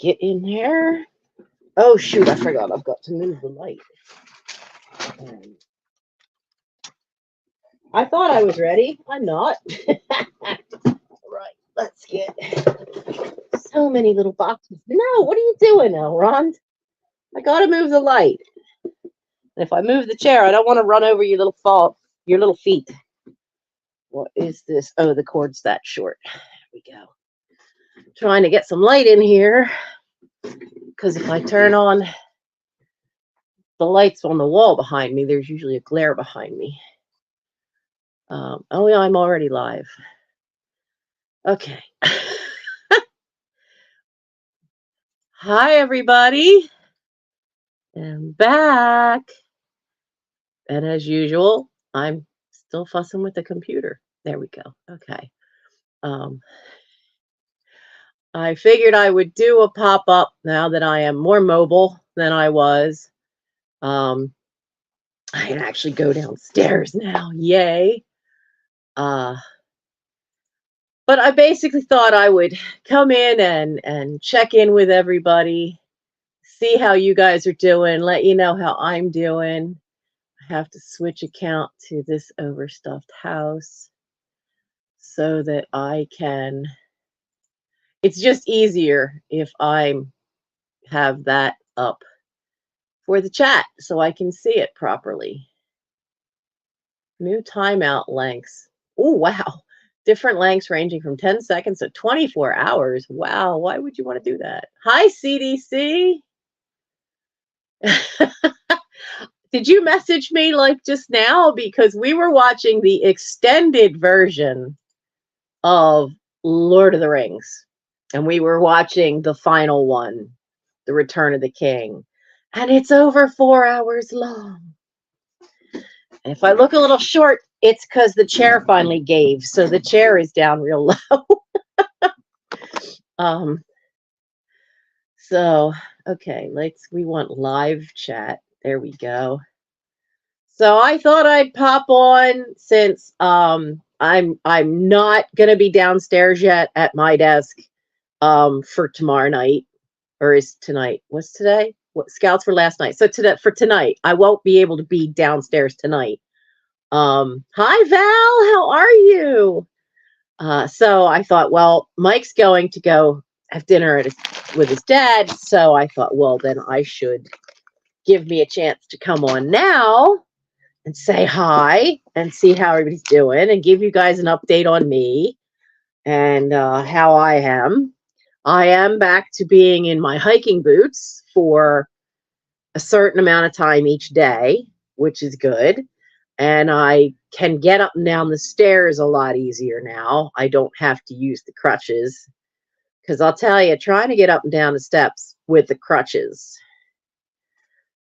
get in there. Oh, shoot, I forgot. I've got to move the light. I thought I was ready. I'm not. Right, let's get so many little boxes. No, what are you doing, Elrond? I gotta move the light. And if I move the chair, I don't want to run over your little feet. What is this? Oh, the cord's that short. There we go. Trying to get some light in here, because if I turn on the lights on the wall behind me, there's usually a glare behind me. Oh, yeah, I'm already live. Okay. Hi, everybody. I'm back. And as usual, I'm still fussing with the computer. There we go. Okay. I figured I would do a pop-up now that I am more mobile than I was. I can actually go downstairs now. Yay. But I basically thought I would come in and check in with everybody, see how you guys are doing, let you know how I'm doing. I have to switch account to this overstuffed house so that I can, it's just easier if I have that up for the chat so I can see it properly. New timeout lengths. Oh, wow. Different lengths ranging from 10 seconds to 24 hours. Wow, why would you want to do that? Hi, CDC. Did you message me like just now? Because we were watching the extended version of Lord of the Rings. And we were watching the final one, The Return of the King. And it's over 4 hours long. And if I look a little short, it's because the chair finally gave. So the chair is down real low. So, okay, we want live chat. There we go. So I thought I'd pop on since I'm not gonna be downstairs yet at my desk for tomorrow night. Or is tonight? What's today? What scouts were last night. So for tonight, I won't be able to be downstairs tonight. Hi Val, how are you? So I thought, well, Mike's going to go have dinner with his dad. So I thought, well, then I should give me a chance to come on now and say hi and see how everybody's doing and give you guys an update on me and how I am. I am back to being in my hiking boots for a certain amount of time each day, which is good. And I can get up and down the stairs a lot easier now. I don't have to use the crutches. Because I'll tell you, trying to get up and down the steps with the crutches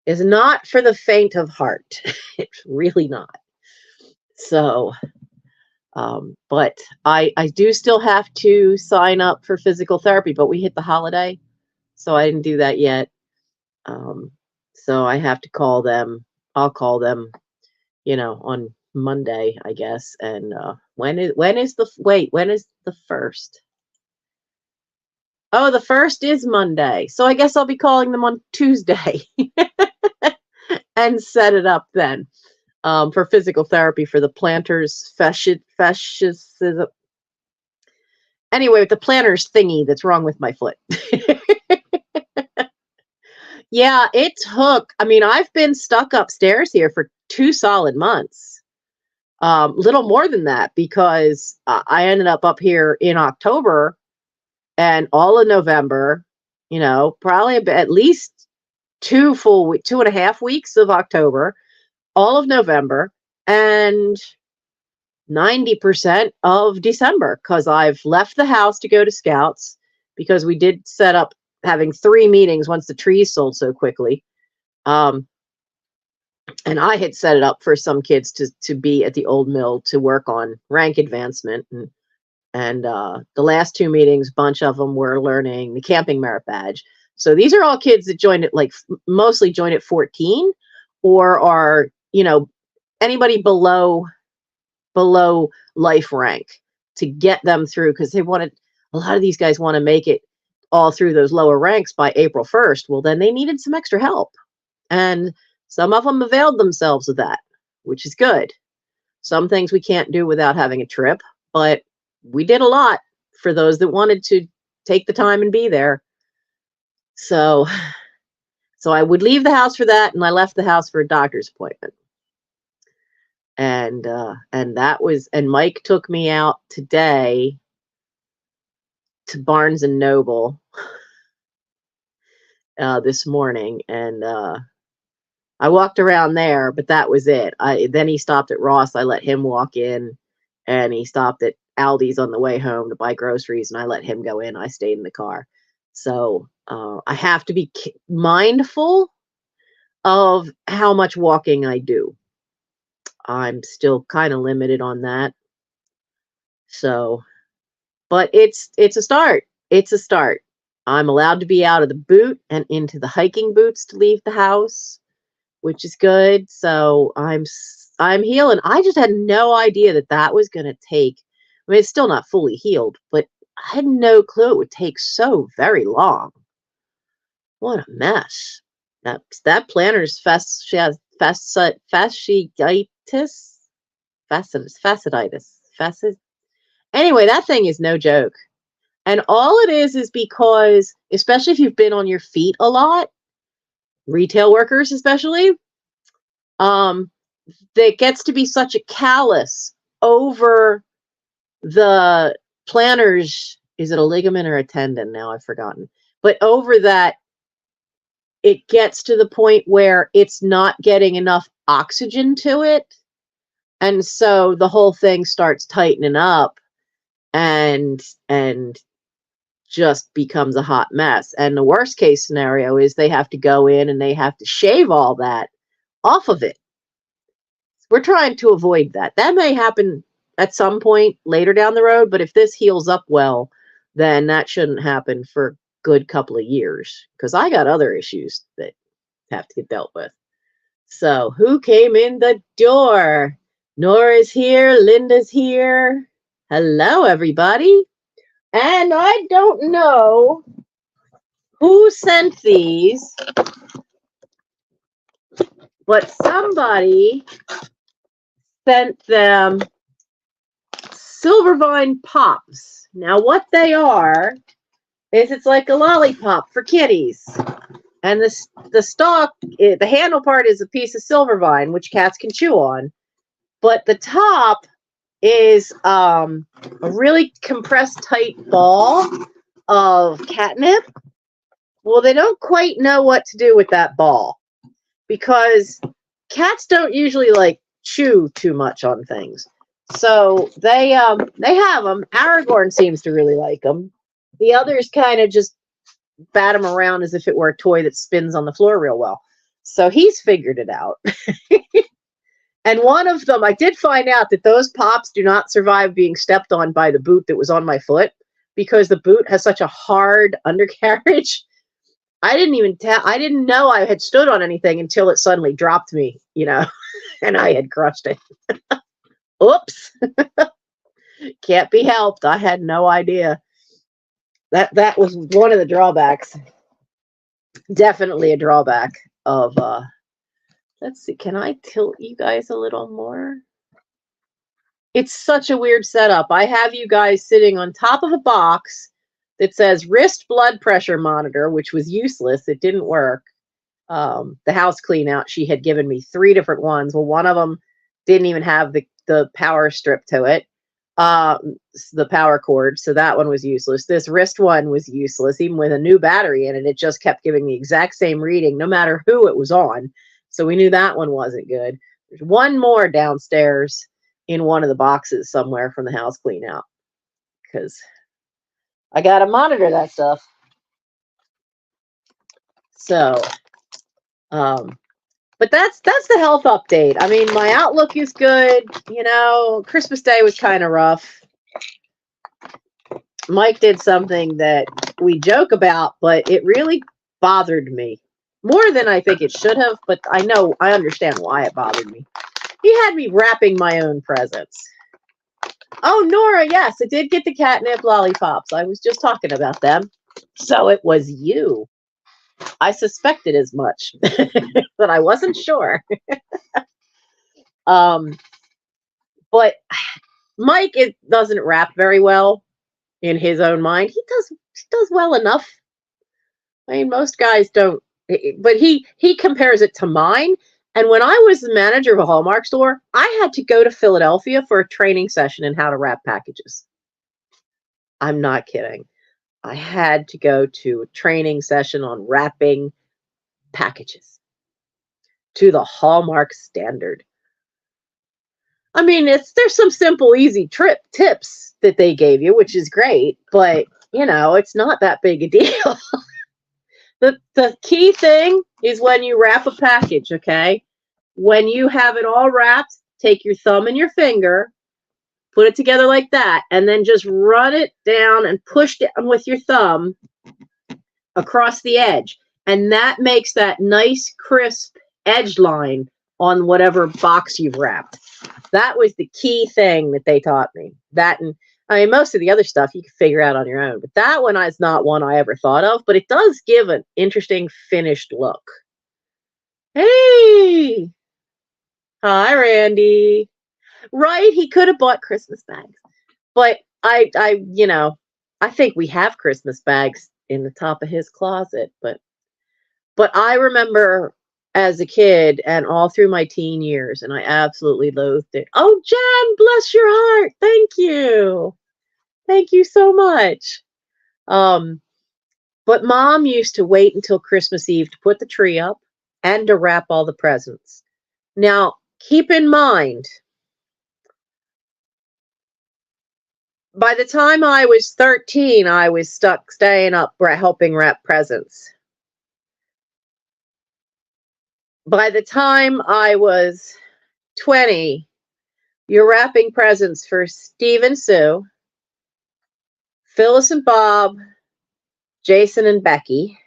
is not for the faint of heart. It's really not. So, but I do still have to sign up for physical therapy, but we hit the holiday, so I didn't do that yet. So I have to call them. I'll call them, on Monday, I guess. And when is the 1st? Oh, the 1st is Monday. So I guess I'll be calling them on Tuesday and set it up then for physical therapy for the plantar's fasciitis. Anyway, with the plantar's thingy that's wrong with my foot. Yeah, it took, I've been stuck upstairs here for 2 solid months. Little more than that, because I ended up here in October and all of November, probably at least 2.5 weeks of October, all of November, and 90% of December, because I've left the house to go to scouts because we did set up having 3 meetings once the trees sold so quickly. And I had set it up for some kids to be at the old mill to work on rank advancement. And the last 2 meetings, a bunch of them were learning the camping merit badge. So these are all kids that joined it, mostly joined at 14 or are, anybody below life rank to get them through, because a lot of these guys want to make it all through those lower ranks by April 1st. Well, then they needed some extra help. And some of them availed themselves of that, which is good. Some things we can't do without having a trip, but we did a lot for those that wanted to take the time and be there. So I would leave the house for that, and I left the house for a doctor's appointment. And Mike took me out today to Barnes and Noble this morning, and I walked around there, but that was it. Then he stopped at Ross. I let him walk in, and he stopped at Aldi's on the way home to buy groceries, and I let him go in. I stayed in the car. So I have to be mindful of how much walking I do. I'm still kind of limited on that. So, but it's a start. It's a start. I'm allowed to be out of the boot and into the hiking boots to leave the house, which is good. So I'm healing. I just had no idea that was going to take. I mean, it's still not fully healed, but I had no clue it would take so very long. What a mess. That planner's fasciitis. Anyway, that thing is no joke. And all it is because, especially if you've been on your feet a lot, retail workers especially, that gets to be such a callus over the planner's, is it a ligament or a tendon? Now I've forgotten. But over that, it gets to the point where it's not getting enough oxygen to it. And so the whole thing starts tightening up and just becomes a hot mess. And the worst case scenario is they have to go in and they have to shave all that off of it. We're trying to avoid that. That may happen at some point later down the road, but if this heals up well, then that shouldn't happen for a good couple of years, because I got other issues that have to get dealt with. So who came in the door? Nora's here. Linda's here. Hello, everybody. And I don't know who sent these, but somebody sent them Silvervine Pops. Now, what they are is it's like a lollipop for kitties. And the stalk, the handle part is a piece of Silvervine, which cats can chew on. But the top is a really compressed tight ball of catnip. Well, they don't quite know what to do with that ball, because cats don't usually like chew too much on things. So they have them. Aragorn seems to really like them. The others kind of just bat them around as if it were a toy that spins on the floor real well. So he's figured it out. And one of them, I did find out that those pops do not survive being stepped on by the boot that was on my foot, because the boot has such a hard undercarriage. I didn't know I had stood on anything until it suddenly dropped me, and I had crushed it. Oops. Can't be helped. I had no idea. That was one of the drawbacks. Definitely a drawback of let's see, can I tilt you guys a little more? It's such a weird setup. I have you guys sitting on top of a box that says wrist blood pressure monitor, which was useless. It didn't work. The house clean out, she had given me 3 different ones. Well, one of them didn't even have the power strip to it, the power cord. So that one was useless. This wrist one was useless, even with a new battery in it. It just kept giving the exact same reading, no matter who it was on. So we knew that one wasn't good. There's one more downstairs in one of the boxes somewhere from the house clean out, because I got to monitor that stuff. So, but that's the health update. I mean, my outlook is good. Christmas Day was kind of rough. Mike did something that we joke about, but it really bothered me. More than I think it should have, but I understand why it bothered me. He had me wrapping my own presents. Oh, Nora, yes, I did get the catnip lollipops. I was just talking about them. So it was you. I suspected as much, but I wasn't sure. Um, but Mike doesn't rap very well in his own mind. He does well enough. I mean, most guys don't, but he compares it to mine. And when I was the manager of a Hallmark store, I had to go to Philadelphia for a training session in how to wrap packages. I'm not kidding. I had to go to a training session on wrapping packages to the Hallmark standard. I mean, there's some simple, easy tips that they gave you, which is great, but it's not that big a deal. The key thing is when you wrap a package, okay? When you have it all wrapped, take your thumb and your finger, put it together like that, and then just run it down and push down with your thumb across the edge. And that makes that nice, crisp edge line on whatever box you've wrapped. That was the key thing that they taught me. That, and I mean, most of the other stuff you can figure out on your own, but that one is not one I ever thought of, but it does give an interesting finished look. Hey! Hi, Randy. Right, he could have bought Christmas bags. But I think we have Christmas bags in the top of his closet, but I remember as a kid and all through my teen years, and I absolutely loathed it. Oh, Jen, bless your heart. Thank you. Thank you so much. But Mom used to wait until Christmas Eve to put the tree up and to wrap all the presents. Now, keep in mind, by the time I was 13, I was stuck staying up helping wrap presents. By the time I was 20, you're wrapping presents for Steve and Sue, Phyllis and Bob, Jason and Becky,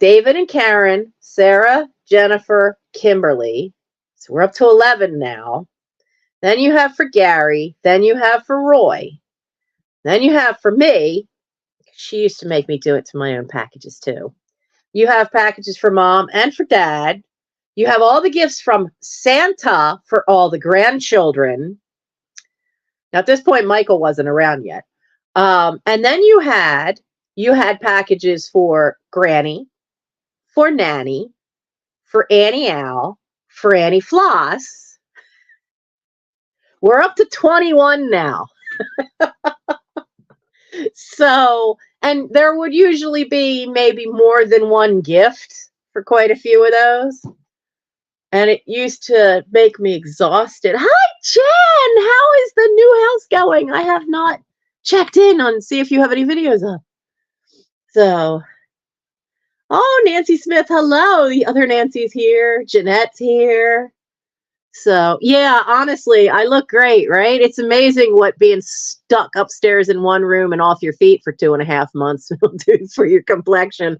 David and Karen, Sarah, Jennifer, Kimberly. So we're up to 11 now. Then you have for Gary. Then you have for Roy. Then you have for me. She used to make me do it to my own packages too. You have packages for Mom and for Dad. You have all the gifts from Santa for all the grandchildren. Now, at this point, Michael wasn't around yet. And then you had packages for Granny, for Nanny, for Annie Al, for Annie Floss. We're up to 21 now. So, and there would usually be maybe more than one gift for quite a few of those. And it used to make me exhausted. Hi, Jen! How is the new house going? I have not checked in on see if you have any videos up. So, oh, Nancy Smith, hello. The other Nancy's here. Jeanette's here. So, yeah, honestly, I look great, right? It's amazing what being stuck upstairs in one room and off your feet for 2.5 months will do for your complexion.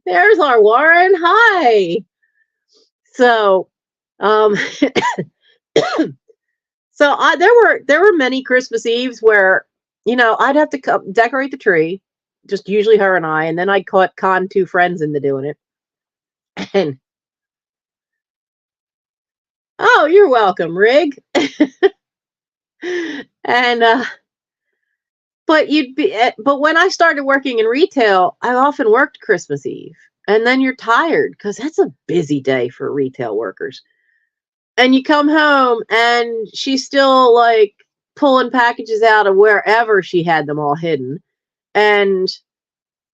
There's our Warren. Hi. So, so there were many Christmas Eves where, I'd have to come decorate the tree, just usually her and I, and then I'd con 2 friends into doing it. And oh, you're welcome, Rig. And but when I started working in retail, I often worked Christmas Eve. And then you're tired because that's a busy day for retail workers. And you come home and she's still like pulling packages out of wherever she had them all hidden and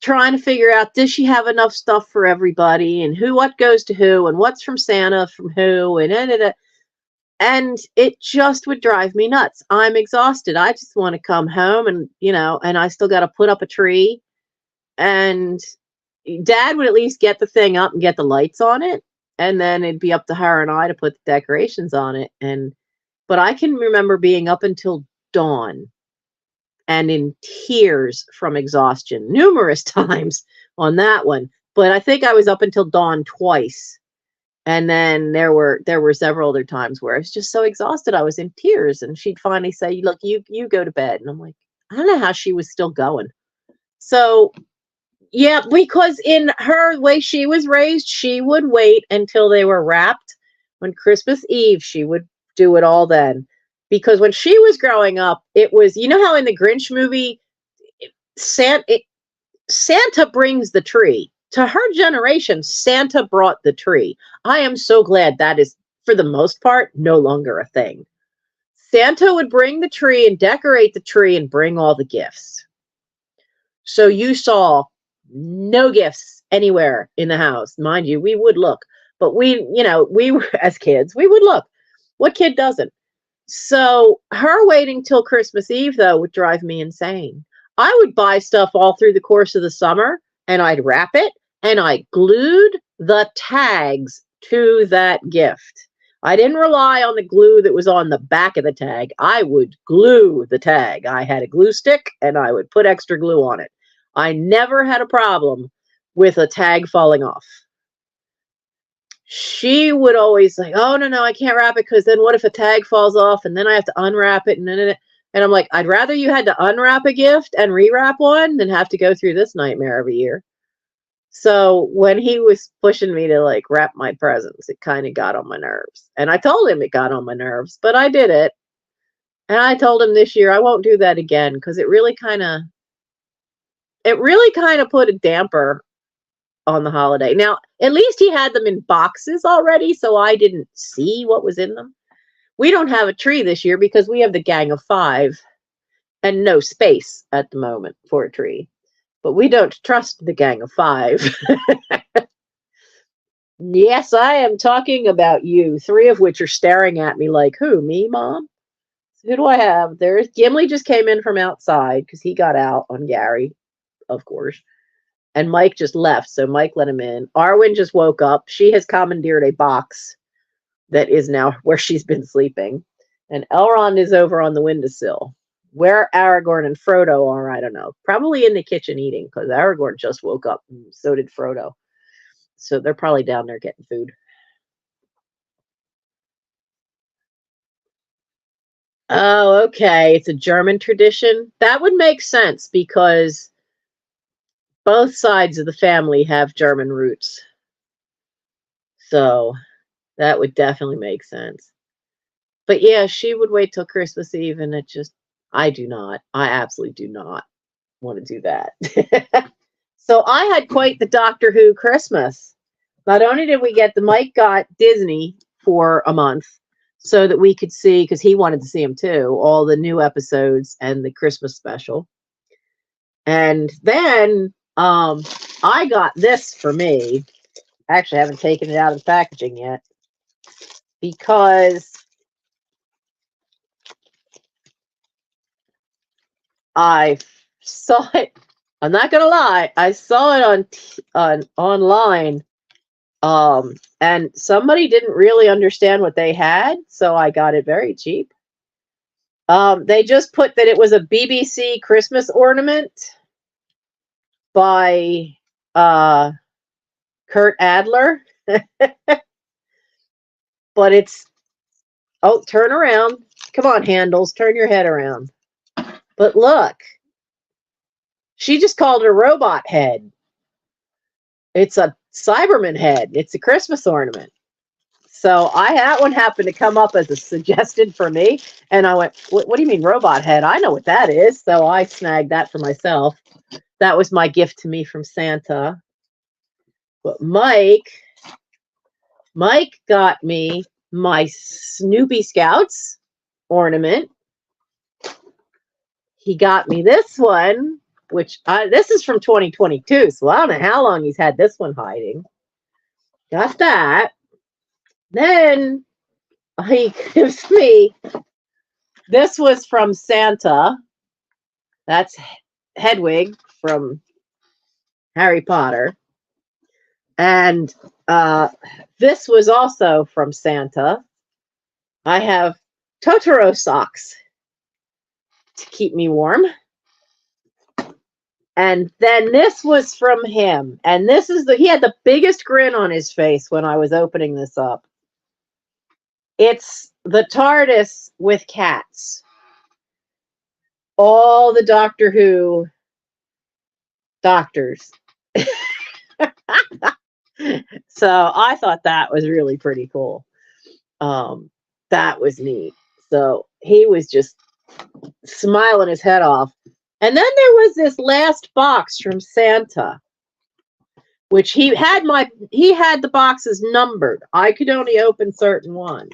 trying to figure out, does she have enough stuff for everybody and what goes to who and what's from Santa from who and it just would drive me nuts. I'm exhausted. I just want to come home and, and I still got to put up a tree. And Dad would at least get the thing up and get the lights on it. And then it'd be up to her and I to put the decorations on it. But I can remember being up until dawn and in tears from exhaustion numerous times on that one. But I think I was up until dawn twice. And then there were several other times where I was just so exhausted. I was in tears and she'd finally say, look, you go to bed. And I'm like, I don't know how she was still going. So, yeah, because in her way she was raised, she would wait until they were wrapped. On Christmas Eve, she would do it all then. Because when she was growing up, it was, you know how in the Grinch movie, Santa, Santa brings the tree. To her generation, Santa brought the tree. I am so glad that is, for the most part, no longer a thing. Santa would bring the tree and decorate the tree and bring all the gifts. So you saw no gifts anywhere in the house. Mind you, we would look, but we were, as kids, we would look. What kid doesn't? So her waiting till Christmas Eve, though, would drive me insane. I would buy stuff all through the course of the summer and I'd wrap it and I glued the tags to that gift. I didn't rely on the glue that was on the back of the tag. I would glue the tag. I had a glue stick and I would put extra glue on it. I never had a problem with a tag falling off. She would always like, oh, no, I can't wrap it because then what if a tag falls off and then I have to unwrap it? And I'm like, I'd rather you had to unwrap a gift and rewrap one than have to go through this nightmare every year. So when he was pushing me to like wrap my presents, it kind of got on my nerves. And I told him it got on my nerves, but I did it. And I told him this year I won't do that again because it really kind of put a damper on the holiday. Now, at least he had them in boxes already, so I didn't see what was in them. We don't have a tree this year because we have the gang of 5 and no space at the moment for a tree. But we don't trust the gang of 5. Yes, I am talking about you, 3 of which are staring at me like, who, me, Mom? Who do I have? There's Gimli just came in from outside because he got out on Gary, of course. And Mike just left, so Mike let him in. Arwen just woke up. She has commandeered a box that is now where she's been sleeping. And Elrond is over on the windowsill. Where Aragorn and Frodo are, I don't know. Probably in the kitchen eating, because Aragorn just woke up, and so did Frodo. So they're probably down there getting food. Oh, okay. It's a German tradition. That would make sense because both sides of the family have German roots. So that would definitely make sense. But yeah, she would wait till Christmas Eve, and I do not. I absolutely do not want to do that. So I had quite the Doctor Who Christmas. Not only did we get Mike got Disney for a month so that we could see, because he wanted to see them too, all the new episodes and the Christmas special. And then I got this for me. Actually, I haven't taken it out of the packaging yet because I saw it. I'm not gonna lie. I saw it on online, and somebody didn't really understand what they had, so I got it very cheap. They just put that it was a BBC Christmas ornament by Kurt Adler, but it's turn around. Come on, Handles, turn your head around. But look, she just called it a robot head. It's a Cyberman head. It's a Christmas ornament. So that one happened to come up as a suggested for me. And I went, what do you mean robot head? I know what that is. So I snagged that for myself. That was my gift to me from Santa. But Mike got me my Snoopy Scouts ornament. He got me this one, which this is from 2022. So I don't know how long he's had this one hiding. Got that. Then he gives me, this was from Santa. That's Hedwig from Harry Potter. And this was also from Santa. I have Totoro socks to keep me warm. And then this was from him. And this is he had the biggest grin on his face when I was opening this up. It's the TARDIS with cats. all the Doctor Who doctors. So I thought that was really pretty cool. That was neat. So he was just smiling his head off. And then there was this last box from Santa, which he had the boxes numbered. I could only open certain ones.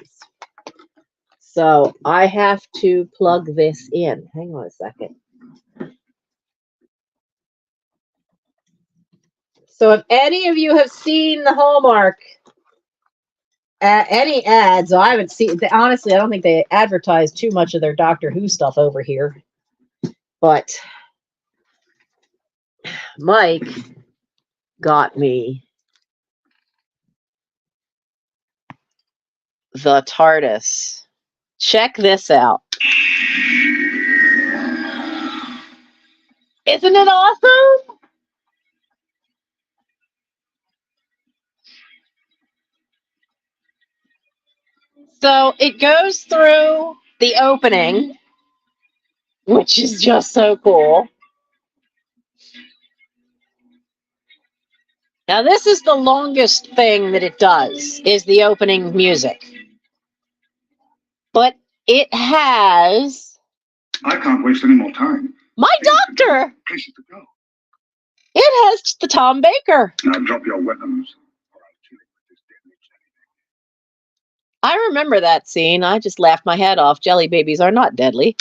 So I have to plug this in. Hang on a second. So if any of you have seen the Hallmark any ads, I haven't seen, honestly, I don't think they advertise too much of their Doctor Who stuff over here. But Mike got me the TARDIS. Check this out. Isn't it awesome? So it goes through the opening, which is just so cool. Now this is the longest thing that it does, is the opening music. But it has... I can't waste any more time. My doctor! Places to go. It has the Tom Baker. Now drop your weapons, or I'll kill it with this deadly jelly. I remember that scene. I just laughed my head off. Jelly babies are not deadly.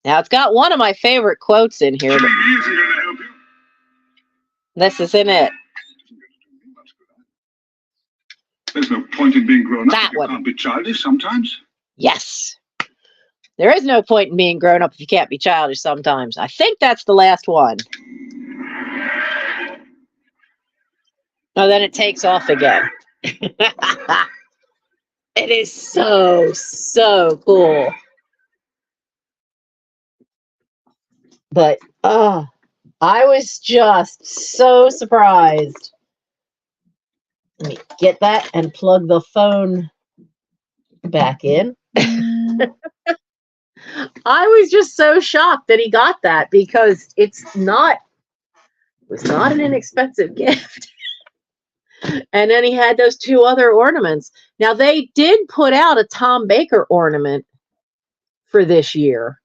Now, it's got one of my favorite quotes in here. Killing me isn't going to help you. This is in it. There's no point in being grown up That if you one. can't be childish sometimes. Yes. There is no point in being grown up if you can't be childish sometimes. I think that's the last one. Oh, then it takes off again. It is so, so cool. But, I was just so surprised. Let me get that and plug the phone back in. I was just so shocked that he got that because it was not an inexpensive gift. And then he had those two other ornaments. Now, they did put out a Tom Baker ornament for this year.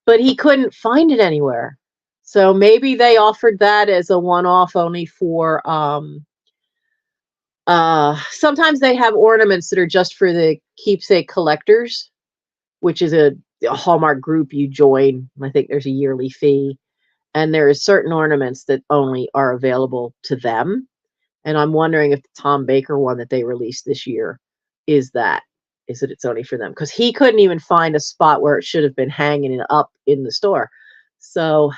But he couldn't find it anywhere. So maybe they offered that as a one-off only for sometimes they have ornaments that are just for the keepsake collectors, which is a Hallmark group you join. I think there's a yearly fee. And there are certain ornaments that only are available to them. And I'm wondering if the Tom Baker one that they released this year is that it's only for them, because he couldn't even find a spot where it should have been hanging up in the store. So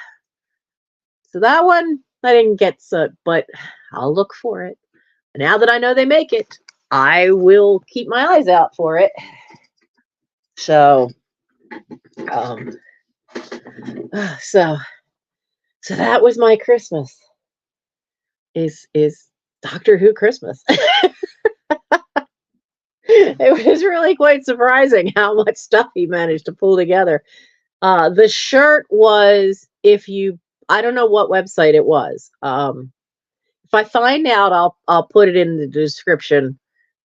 that one I didn't get, but I'll look for it. Now that I know they make it, I will keep my eyes out for it. So that was my Christmas. Is Doctor Who Christmas. It was really quite surprising how much stuff he managed to pull together. The shirt was, I don't know what website it was. If I find out, I'll put it in the description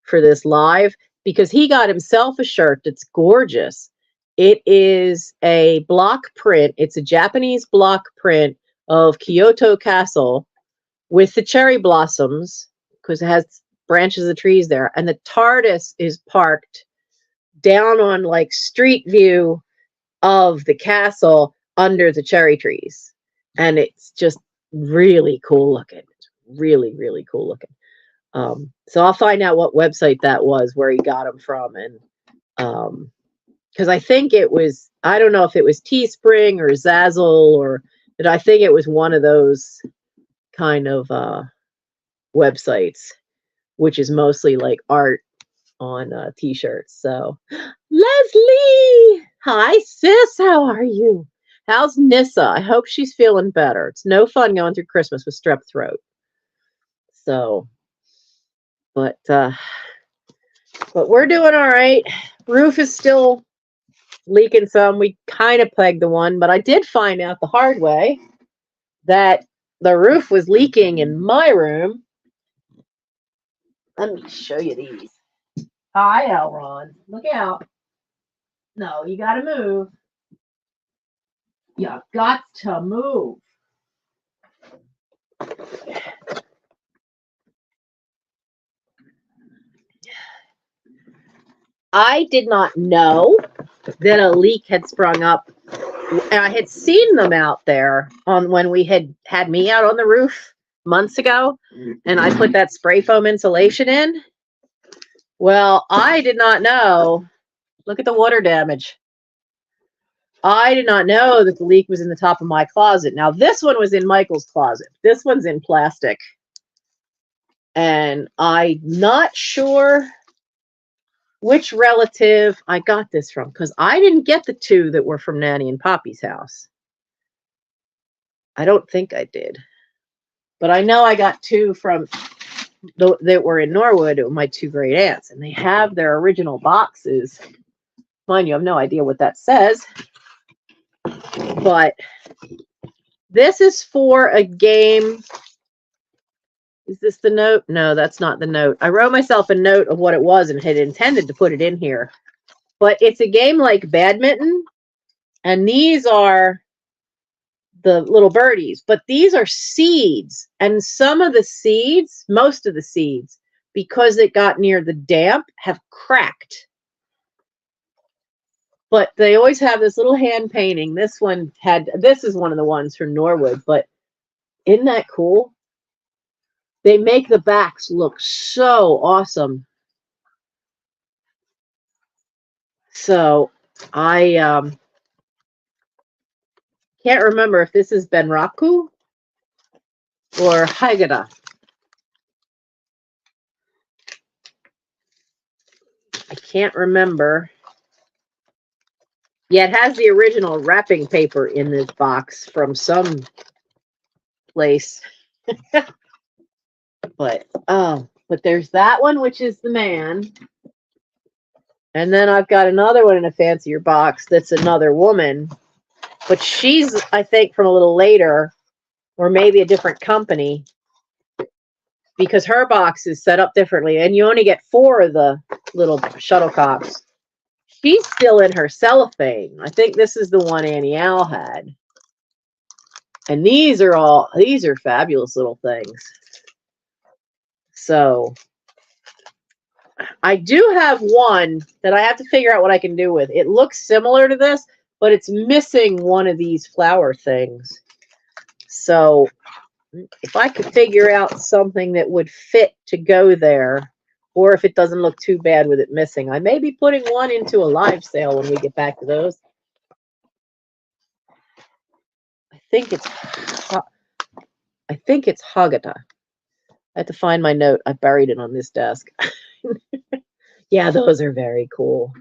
for this live, because he got himself a shirt that's gorgeous. It is a block print. It's a Japanese block print of Kyoto Castle with the cherry blossoms, because it has branches of trees there. And the TARDIS is parked down on like street view of the castle under the cherry trees. And it's just really cool looking. It's really, really cool looking. So I'll find out what website that was, where he got them from. And because I think it was, I don't know if it was Teespring or Zazzle, but I think it was one of those kind of websites, which is mostly like art on t-shirts. So Leslie, hi sis, how are you? How's Nissa? I hope she's feeling better. It's no fun going through Christmas with strep throat. So, but we're doing all right. Roof is still leaking some. We kind of plagued the one, but I did find out the hard way that the roof was leaking in my room. Let me show you these. Hi, Elron. Look out. No, you got to move. You got to move. I did not know that a leak had sprung up. I had seen them out there on when we had me out on the roof months ago, and I put that spray foam insulation in. Well, I did not know. Look at the water damage. I did not know that the leak was in the top of my closet. Now, this one was in Michael's closet. This one's in plastic. And I'm not sure which relative I got this from, because I didn't get the two that were from Nanny and Poppy's house. I don't think I did. But I know I got two from that were in Norwood, my two great aunts, and they have their original boxes. Mind you, I have no idea what that says. But this is for a game. Is this the note? No, that's not the note. I wrote myself a note of what it was and had intended to put it in here. But it's a game like badminton. And these are the little birdies. But these are seeds. And some of the seeds, most of the seeds, because it got near the damp, have cracked. But they always have this little hand painting. This is one of the ones from Norwood. But isn't that cool? They make the backs look so awesome. So I can't remember if this is Benraku or Haggadah. I can't remember. Yeah, it has the original wrapping paper in this box from some place. But there's that one, which is the man. And then I've got another one in a fancier box that's another woman. But she's, I think, from a little later, or maybe a different company, because her box is set up differently. And you only get 4 of the little shuttlecocks. She's still in her cellophane. I think this is the one Annie Al had. And these are fabulous little things. So I do have one that I have to figure out what I can do with. It looks similar to this, but it's missing one of these flower things. So if I could figure out something that would fit to go there, or if it doesn't look too bad with it missing, I may be putting one into a live sale when we get back to those. I think it's Haggadah. I have to find my note. I buried it on this desk. Yeah, those are very cool.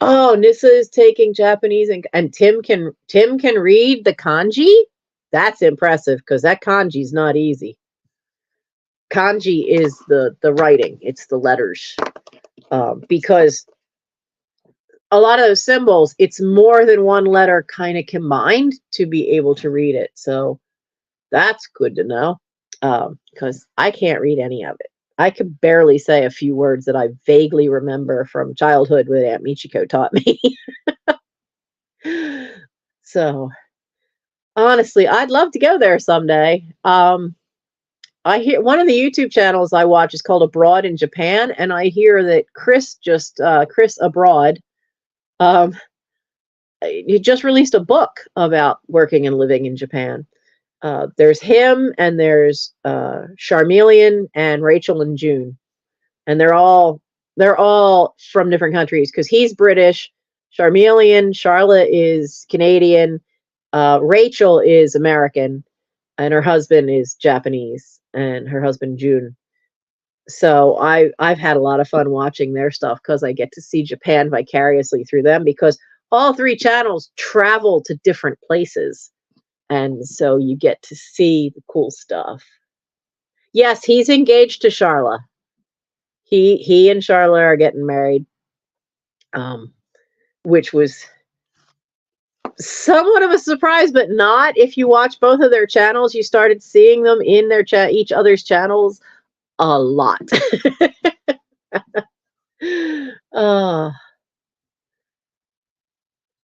Oh, Nissa is taking Japanese, and Tim can read the kanji. That's impressive, because that kanji is not easy. Kanji is the writing. It's the letters. Because a lot of those symbols, it's more than one letter kind of combined to be able to read it. So that's good to know, because I can't read any of it. I could barely say a few words that I vaguely remember from childhood that Aunt Michiko taught me. So, honestly, I'd love to go there someday. I hear one of the YouTube channels I watch is called Abroad in Japan, and I hear that Chris Abroad, he just released a book about working and living in Japan. There's him, and there's Charmeleon and Rachel and June, and they're all from different countries, because he's British, Charlotte is Canadian, Rachel is American, and her husband is Japanese, and her husband June. So I've had a lot of fun watching their stuff, because I get to see Japan vicariously through them, because all three channels travel to different places. And so you get to see the cool stuff. Yes, he's engaged to Charla. He and Charla are getting married, which was somewhat of a surprise, but not. If you watch both of their channels, you started seeing them in their each other's channels a lot.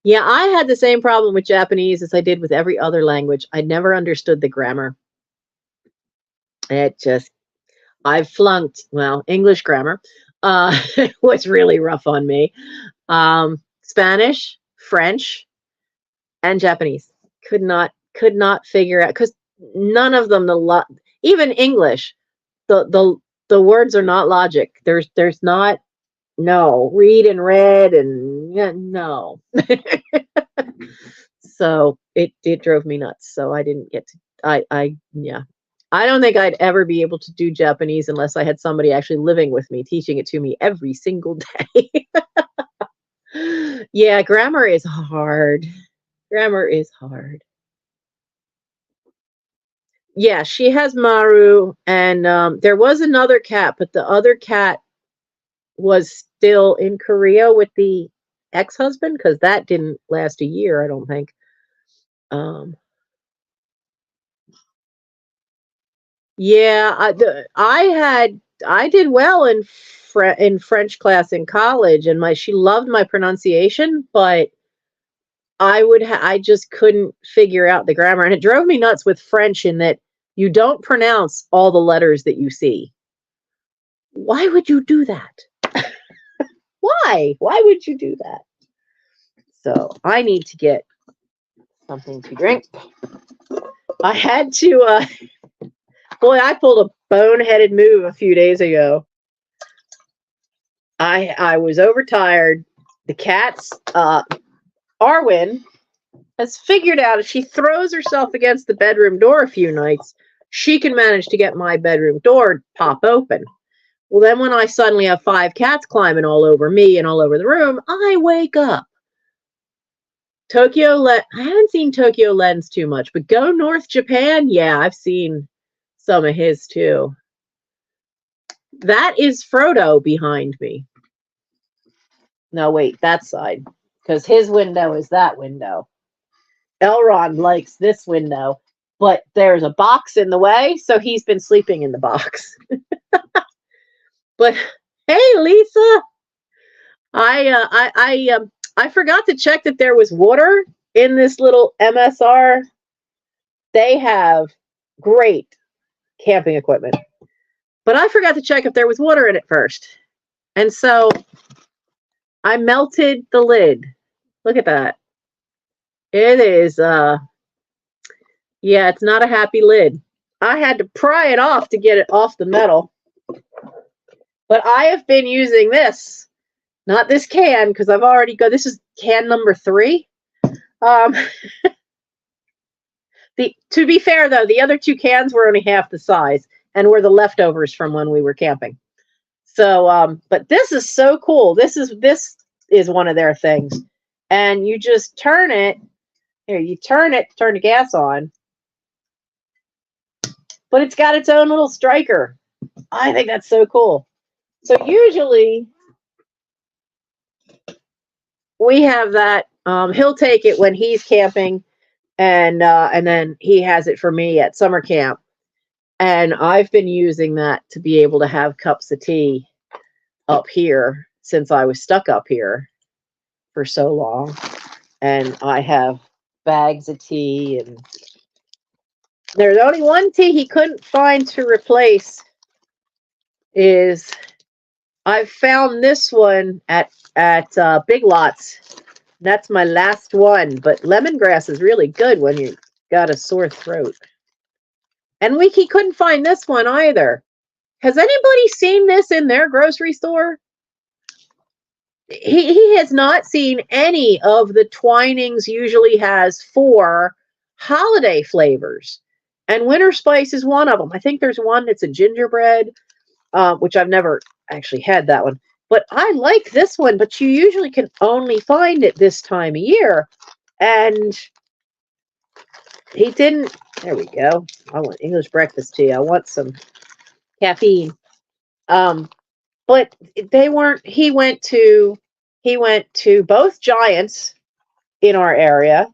Yeah, I had the same problem with Japanese as I did with every other language. I never understood the grammar. I've flunked, well, English grammar was really rough on me. Spanish, French, and Japanese. Could not figure out, because none of them, even English, the words are not logic. There's not, no, read and read, and yeah, no. So it drove me nuts. So I didn't get to, yeah. I don't think I'd ever be able to do Japanese unless I had somebody actually living with me, teaching it to me every single day. Yeah, grammar is hard. Grammar is hard. Yeah, she has Maru, and there was another cat, but the other cat was still in Korea with the ex-husband, because that didn't last a year, I don't think. Yeah, I did well in French class in college, and she loved my pronunciation, but I just couldn't figure out the grammar, and it drove me nuts with French in that you don't pronounce all the letters that you see. Why would you do that? Why? Why would you do that? So I need to get something to drink. I had to, boy, I pulled a boneheaded move a few days ago. I was overtired. The cat's, Arwen has figured out if she throws herself against the bedroom door a few nights, she can manage to get my bedroom door pop open. Well, then when I suddenly have 5 cats climbing all over me and all over the room, I wake up. I haven't seen Tokyo Lens too much, but Go North Japan, yeah, I've seen some of his too. That is Frodo behind me. No, wait, that side, because his window is that window. Elrond likes this window, but there's a box in the way, so he's been sleeping in the box. But hey, Lisa, I forgot to check that there was water in this little MSR. They have great camping equipment, but I forgot to check if there was water in it first, and so I melted the lid. Look at that. It is, yeah, it's not a happy lid. I had to pry it off to get it off the metal. But I have been using this, not this can, because I've already got, this is can number 3. To be fair, though, the other 2 cans were only half the size and were the leftovers from when we were camping. So, but this is so cool. This is one of their things. And you just turn it. Here, you turn it, turn the gas on. But it's got its own little striker. I think that's so cool. So usually we have that. He'll take it when he's camping, and then he has it for me at summer camp. And I've been using that to be able to have cups of tea up here since I was stuck up here for so long. And I have bags of tea, and there's only one tea he couldn't find to replace. Is I've found this one at Big Lots. That's my last one, but lemongrass is really good when you got a sore throat. And he couldn't find this one either. Has anybody seen this in their grocery store? He has not seen any of the Twinings usually has 4 holiday flavors. And Winter Spice is one of them. I think there's one that's a gingerbread, which I've never actually had that one. but I like this one, but you usually can only find it this time of year. And he didn't. There we go. I want English breakfast tea. I want some caffeine. Um, but they weren't. He went to both Giants in our area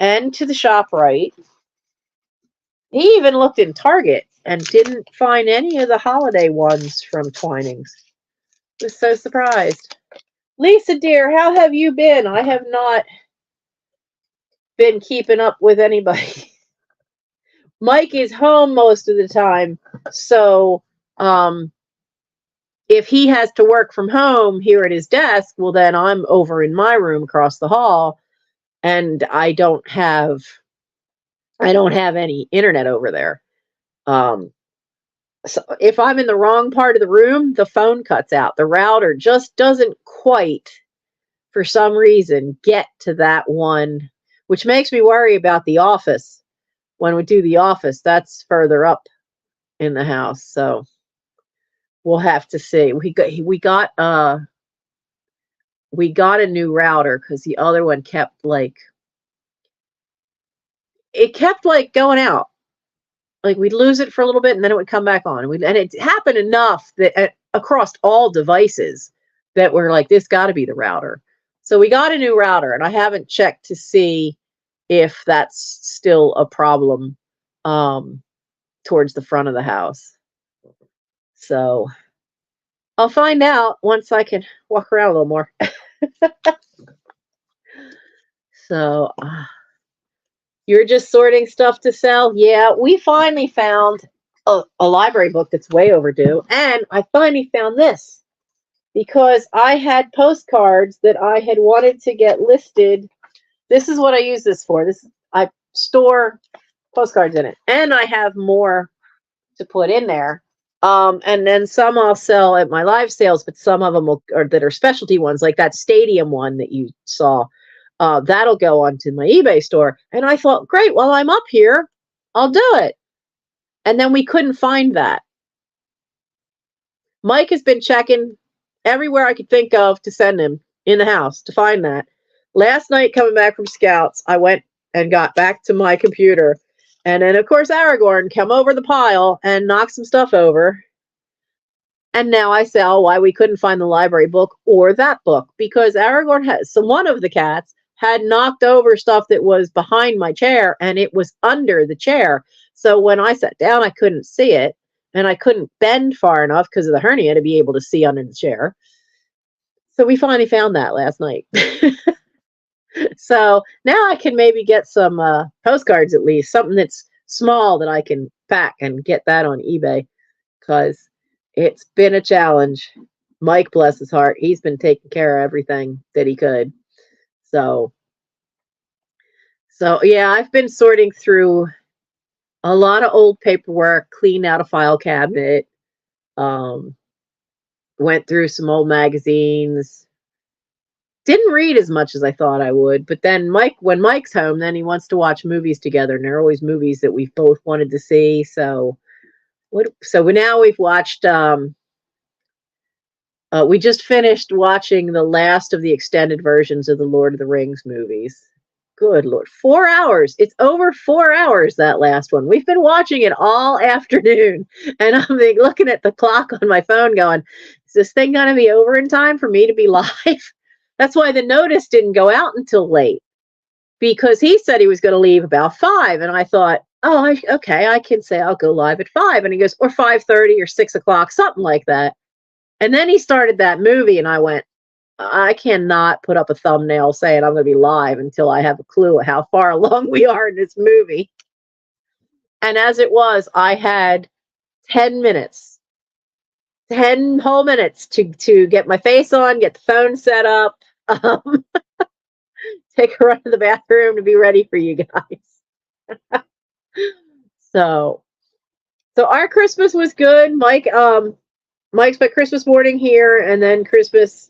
and to the ShopRite. He even looked in Target and didn't find any of the holiday ones from Twinings. Was so surprised. Lisa, dear, how have you been? I have not been keeping up with anybody. Mike is home most of the time, so if he has to work from home here at his desk, well, then I'm over in my room across the hall, and I don't have any internet over there. So if I'm in the wrong part of the room, the phone cuts out. The router just doesn't quite, for some reason, get to that one, which makes me worry about the office. When we do the office, that's further up in the house, so we'll have to see. We got a new router because the other one kept like going out. Like we'd lose it for a little bit and then it would come back on. And it happened enough that across all devices that we're like, this got to be the router. So we got a new router, and I haven't checked to see if that's still a problem towards the front of the house. So I'll find out once I can walk around a little more. So you're just sorting stuff to sell? Yeah, we finally found a library book that's way overdue. And I finally found this because I had postcards that I had wanted to get listed. This is what I use this for. I store postcards in it. And I have more to put in there. And then some I'll sell at my live sales, but some of them that are specialty ones, like that stadium one that you saw. That'll go onto my eBay store. And I thought, great, while I'm up here, I'll do it. And then we couldn't find that. Mike has been checking everywhere I could think of to send him in the house to find that. Last night, coming back from Scouts, I went and got back to my computer. And then, of course, Aragorn came over the pile and knocked some stuff over. And now I say, why we couldn't find the library book or that book. Because Aragorn one of the cats had knocked over stuff that was behind my chair, and it was under the chair. So when I sat down, I couldn't see it, and I couldn't bend far enough because of the hernia to be able to see under the chair. So we finally found that last night. So now I can maybe get some postcards, at least something that's small that I can pack and get that on eBay, because it's been a challenge. Mike, bless his heart, he's been taking care of everything that he could. So yeah, I've been sorting through a lot of old paperwork, cleaned out a file cabinet, went through some old magazines. Didn't read as much as I thought I would, but then when Mike's home, then he wants to watch movies together, and there are always movies that we've both wanted to see. So now we've watched. We just finished watching the last of the extended versions of the Lord of the Rings movies. Good Lord, 4 hours! It's over 4 hours, that last one. We've been watching it all afternoon, and I'm looking at the clock on my phone, going, "Is this thing gonna be over in time for me to be live?" That's why the notice didn't go out until late, because he said he was going to leave about 5. And I thought, okay, I can say I'll go live at 5. And he goes, or 5:30 or 6 o'clock, something like that. And then he started that movie, and I went, I cannot put up a thumbnail saying I'm going to be live until I have a clue of how far along we are in this movie. And as it was, I had 10 minutes, 10 whole minutes to get my face on, get the phone set up, take a run to the bathroom to be ready for you guys. So our Christmas was good. Mike spent Christmas morning here, and then Christmas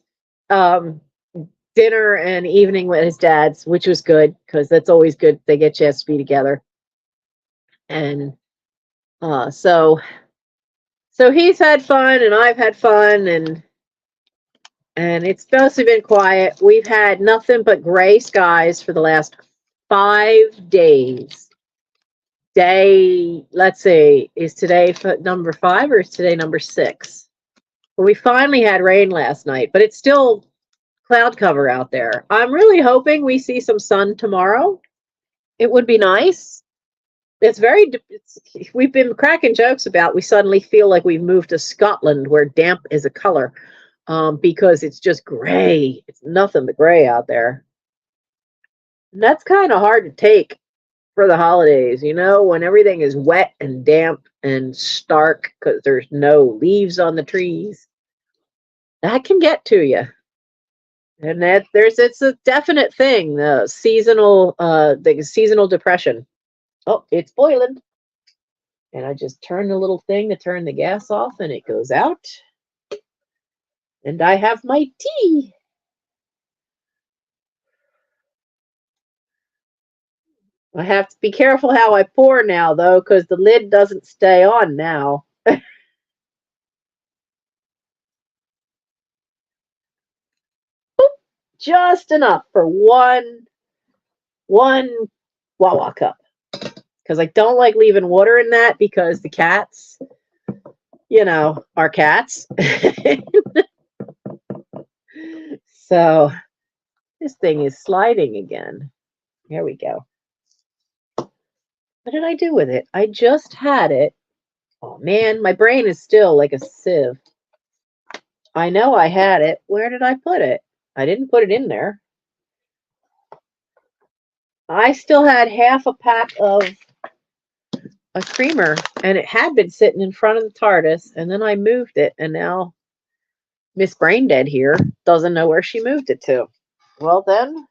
dinner and evening with his dad's, which was good because that's always good. They get a chance to be together. And so he's had fun, and I've had fun, and And it's mostly been quiet. We've had nothing but gray skies for the last 5 days. Let's see, is today number 5 or is today number 6? Well, we finally had rain last night, but it's still cloud cover out there. I'm really hoping we see some sun tomorrow. It would be nice. We've been cracking jokes about we suddenly feel like we've moved to Scotland where damp is a color, because it's just gray. It's nothing but gray out there. And that's kind of hard to take for the holidays, when everything is wet and damp and stark because there's no leaves on the trees. That can get to you. And it's a definite thing, the seasonal depression. Oh, it's boiling. And I just turn the little thing to turn the gas off and it goes out. And I have my tea. I have to be careful how I pour now, though, because the lid doesn't stay on now. Just enough for one Wawa cup. Because I don't like leaving water in that because the cats, are cats. So this thing is sliding again. Here we go. What did I do with it? I just had it. Oh man, my brain is still like a sieve. I know I had it. Where did I put it? I didn't put it in there. I still had half a pack of a creamer, and it had been sitting in front of the TARDIS, and then I moved it, and now Miss Braindead here doesn't know where she moved it to. Well, then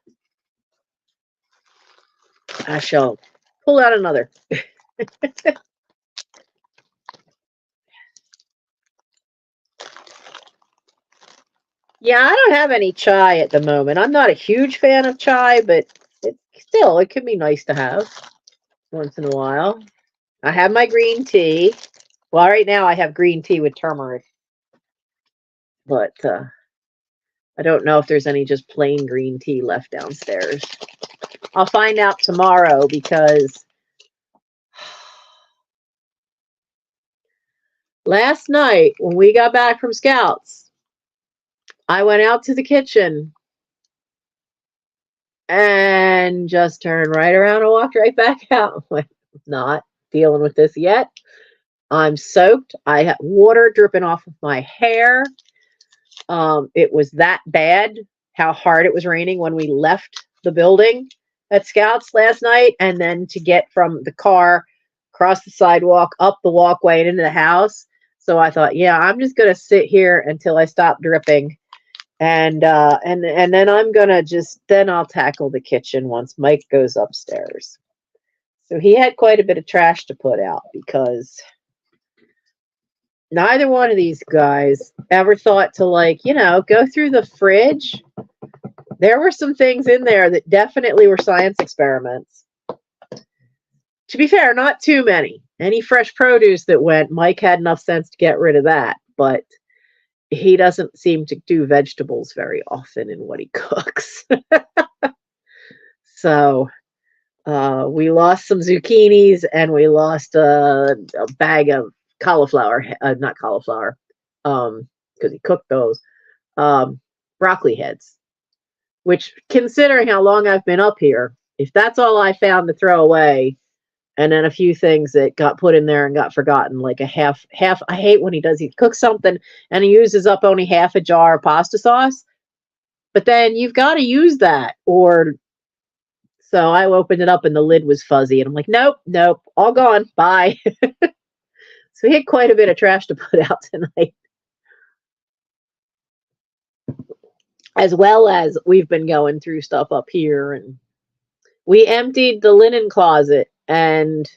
I shall pull out another. Yeah, I don't have any chai at the moment. I'm not a huge fan of chai, but it could be nice to have once in a while. I have my green tea. Well, right now I have green tea with turmeric, but I don't know if there's any just plain green tea left downstairs. I'll find out tomorrow because last night when we got back from Scouts, I went out to the kitchen and just turned right around and walked right back out. I'm like, not dealing with this yet. I'm soaked. I had water dripping off of my hair. It was that bad how hard it was raining when we left the building at Scouts last night. And then to get from the car across the sidewalk, up the walkway, and into the house. So I thought, yeah, I'm just going to sit here until I stop dripping. And then then I'll tackle the kitchen once Mike goes upstairs. So he had quite a bit of trash to put out because neither one of these guys ever thought to go through the fridge. There were some things in there that definitely were science experiments. To be fair, not too many. Any fresh produce that went, Mike had enough sense to get rid of that, but he doesn't seem to do vegetables very often in what he cooks. So we lost some zucchinis and we lost a bag of cauliflower, not cauliflower, because he cooked those, broccoli heads, which, considering how long I've been up here, if that's all I found to throw away, and then a few things that got put in there and got forgotten, like a half, I hate when he cooks something and he uses up only half a jar of pasta sauce, but then you've got to use that, so I opened it up and the lid was fuzzy and I'm like, nope, all gone, bye. So we had quite a bit of trash to put out tonight. As well as we've been going through stuff up here, and we emptied the linen closet, and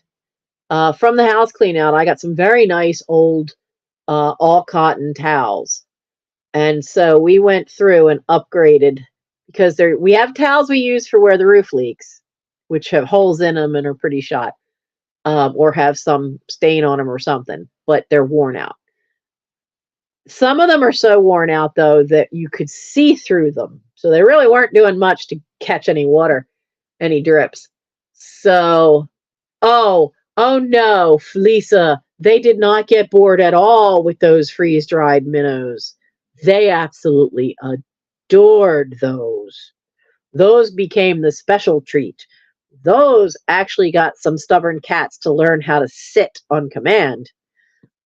from the house clean out, I got some very nice old all cotton towels. And so we went through and upgraded, because we have towels we use for where the roof leaks, which have holes in them and are pretty shot, or have some stain on them or something, but they're worn out. Some of them are so worn out though that you could see through them. So they really weren't doing much to catch any water, any drips. So, oh no, Lisa, they did not get bored at all with those freeze-dried minnows. They absolutely adored those. Those became the special treat. Those actually got some stubborn cats to learn how to sit on command.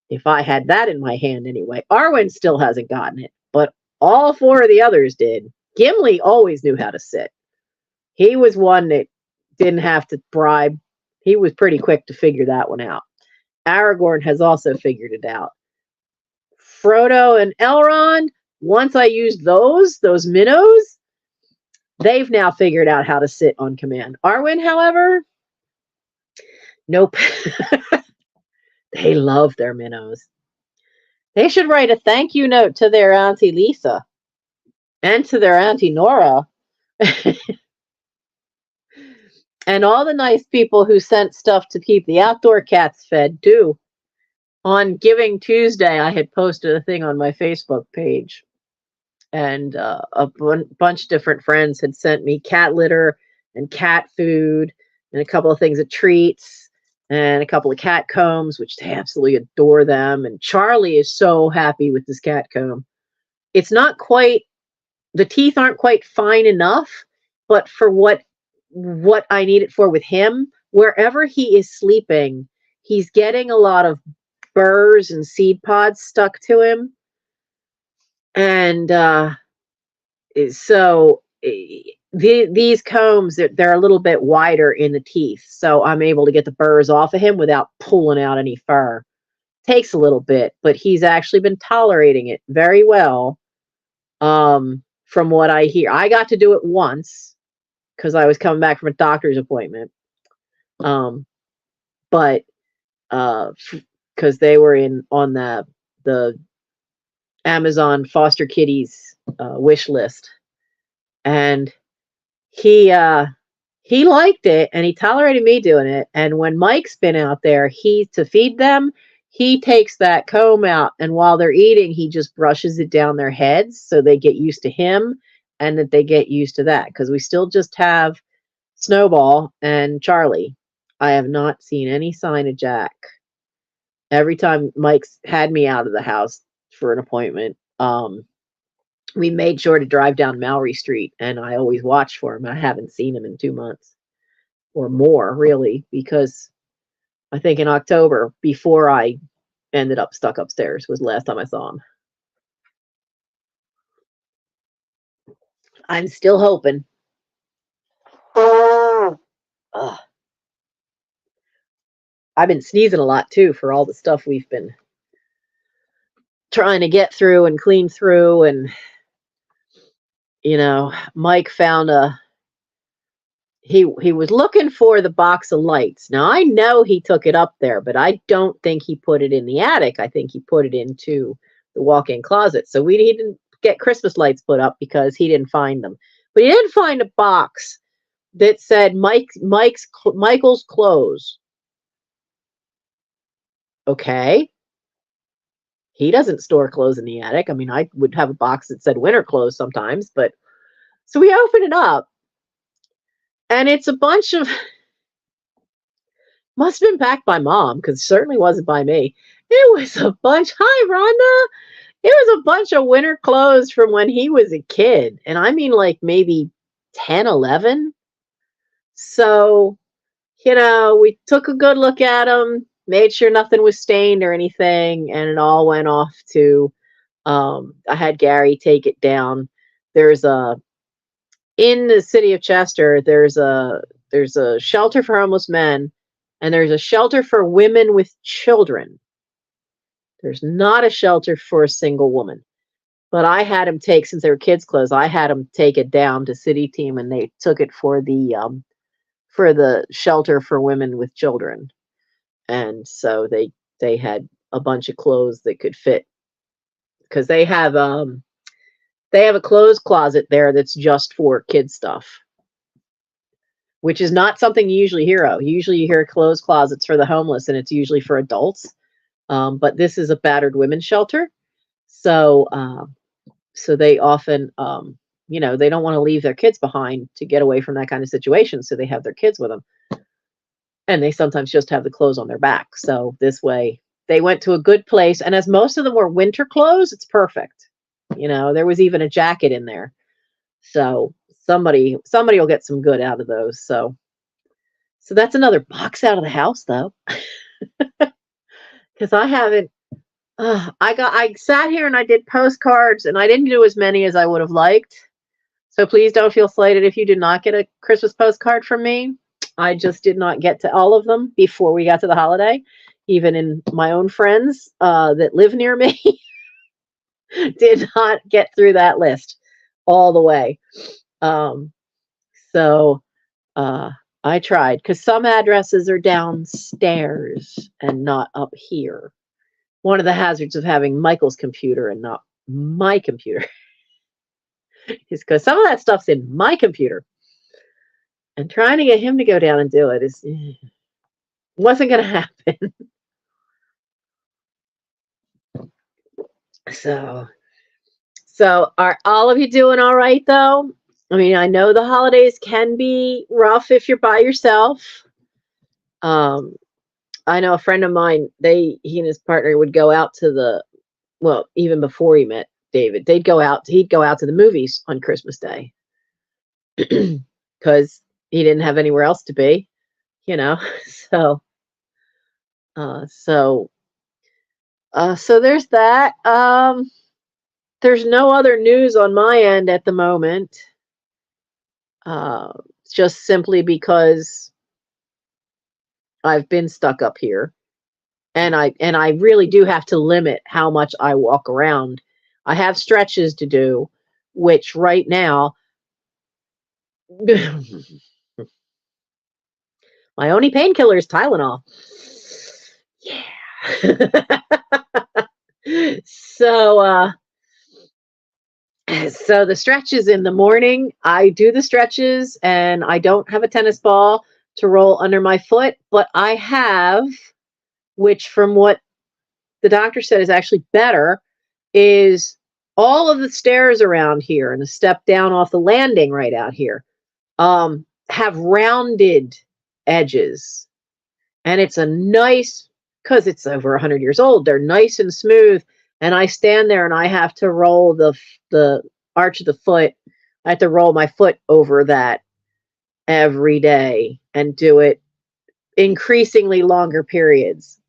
If I had that in my hand anyway. Arwen still hasn't gotten it, but all four of the others did. Gimli always knew how to sit. He was one that didn't have to bribe. He was pretty quick to figure that one out. Aragorn has also figured it out. Frodo and Elrond, once I used those minnows, they've now figured out how to sit on command. Arwen, however, nope. They love their minnows. They should write a thank you note to their Auntie Lisa and to their Auntie Nora and all the nice people who sent stuff to keep the outdoor cats fed too. On Giving Tuesday, I had posted a thing on my Facebook page, and bunch of different friends had sent me cat litter and cat food and a couple of things of treats and a couple of cat combs, which they absolutely adore them. And Charlie is so happy with this cat comb. It's not quite, the teeth aren't quite fine enough, but for what I need it for with him, wherever he is sleeping, he's getting a lot of burrs and seed pods stuck to him. And so these combs, they're a little bit wider in the teeth, so I'm able to get the burrs off of him without pulling out any fur. Takes a little bit, but he's actually been tolerating it very well. From what I hear, I got to do it once because I was coming back from a doctor's appointment. But because they were on the Amazon foster kitties wish list, and he liked it and he tolerated me doing it. And when Mike's been out there, to feed them, he takes that comb out, and while they're eating, he just brushes it down their heads so they get used to him and that they get used to that, because we still just have Snowball and Charlie. I have not seen any sign of Jack. Every time Mike's had me out of the house for an appointment, we made sure to drive down Mallory Street, and I always watch for him. I haven't seen him in 2 months or more, really, because I think in October, before I ended up stuck upstairs, was the last time I saw him. I'm still hoping. I've been sneezing a lot too for all the stuff we've been trying to get through and clean through. And Mike found he was looking for the box of lights. Now I know he took it up there, but I don't think he put it in the attic. I think he put it into the walk-in closet. So we didn't get Christmas lights put up because he didn't find them. But he did find a box that said Michael's clothes. Okay. He doesn't store clothes in the attic. I mean, I would have a box that said winter clothes sometimes, but so we open it up, and it's a bunch of, must have been packed by Mom, because it certainly wasn't by me. It was a bunch, hi Rhonda. It was a bunch of winter clothes from when he was a kid. And I mean like maybe 10, 11. So, we took a good look at them, made sure nothing was stained or anything, and it all went off to, I had Gary take it down. There's in the city of Chester, there's a shelter for homeless men, and there's a shelter for women with children. There's not a shelter for a single woman. But I had him since they were kids' clothes, I had him take it down to City Team, and they took it for the shelter for women with children. And so they had a bunch of clothes that could fit, because they have a clothes closet there that's just for kid stuff, which is not something you usually hear of. Usually you hear clothes closets for the homeless, and it's usually for adults. But this is a battered women's shelter. So, so they often, they don't want to leave their kids behind to get away from that kind of situation. So they have their kids with them, and they sometimes just have the clothes on their back. So this way, they went to a good place, and as most of them were winter clothes, it's perfect. There was even a jacket in there. So somebody will get some good out of those. So that's another box out of the house, though, because I haven't. I sat here and I did postcards, and I didn't do as many as I would have liked. So please don't feel slighted if you did not get a Christmas postcard from me. I just did not get to all of them before we got to the holiday. Even in my own friends that live near me, did not get through that list all the way. Um, so I tried, because some addresses are downstairs and not up here. One of the hazards of having Michael's computer and not my computer is because some of that stuff's in my computer. And trying to get him to go down and do it wasn't going to happen. So are all of you doing all right, though? I mean, I know the holidays can be rough if you're by yourself. I know a friend of mine, he and his partner would go out to even before he met David, he'd go out to the movies on Christmas Day because he didn't have anywhere else to be, you know. So, so there's that. There's no other news on my end at the moment. Just simply because I've been stuck up here, and I really do have to limit how much I walk around. I have stretches to do, which right now my only painkiller is Tylenol. Yeah. So so the stretches in the morning, I do the stretches, and I don't have a tennis ball to roll under my foot, but I have, which from what the doctor said is actually better, is all of the stairs around here and the step down off the landing right out here have rounded edges. And it's a nice, because it's over 100 years old, they're nice and smooth. And I stand there and I have to roll the arch of the foot. I have to roll my foot over that every day and do it increasingly longer periods.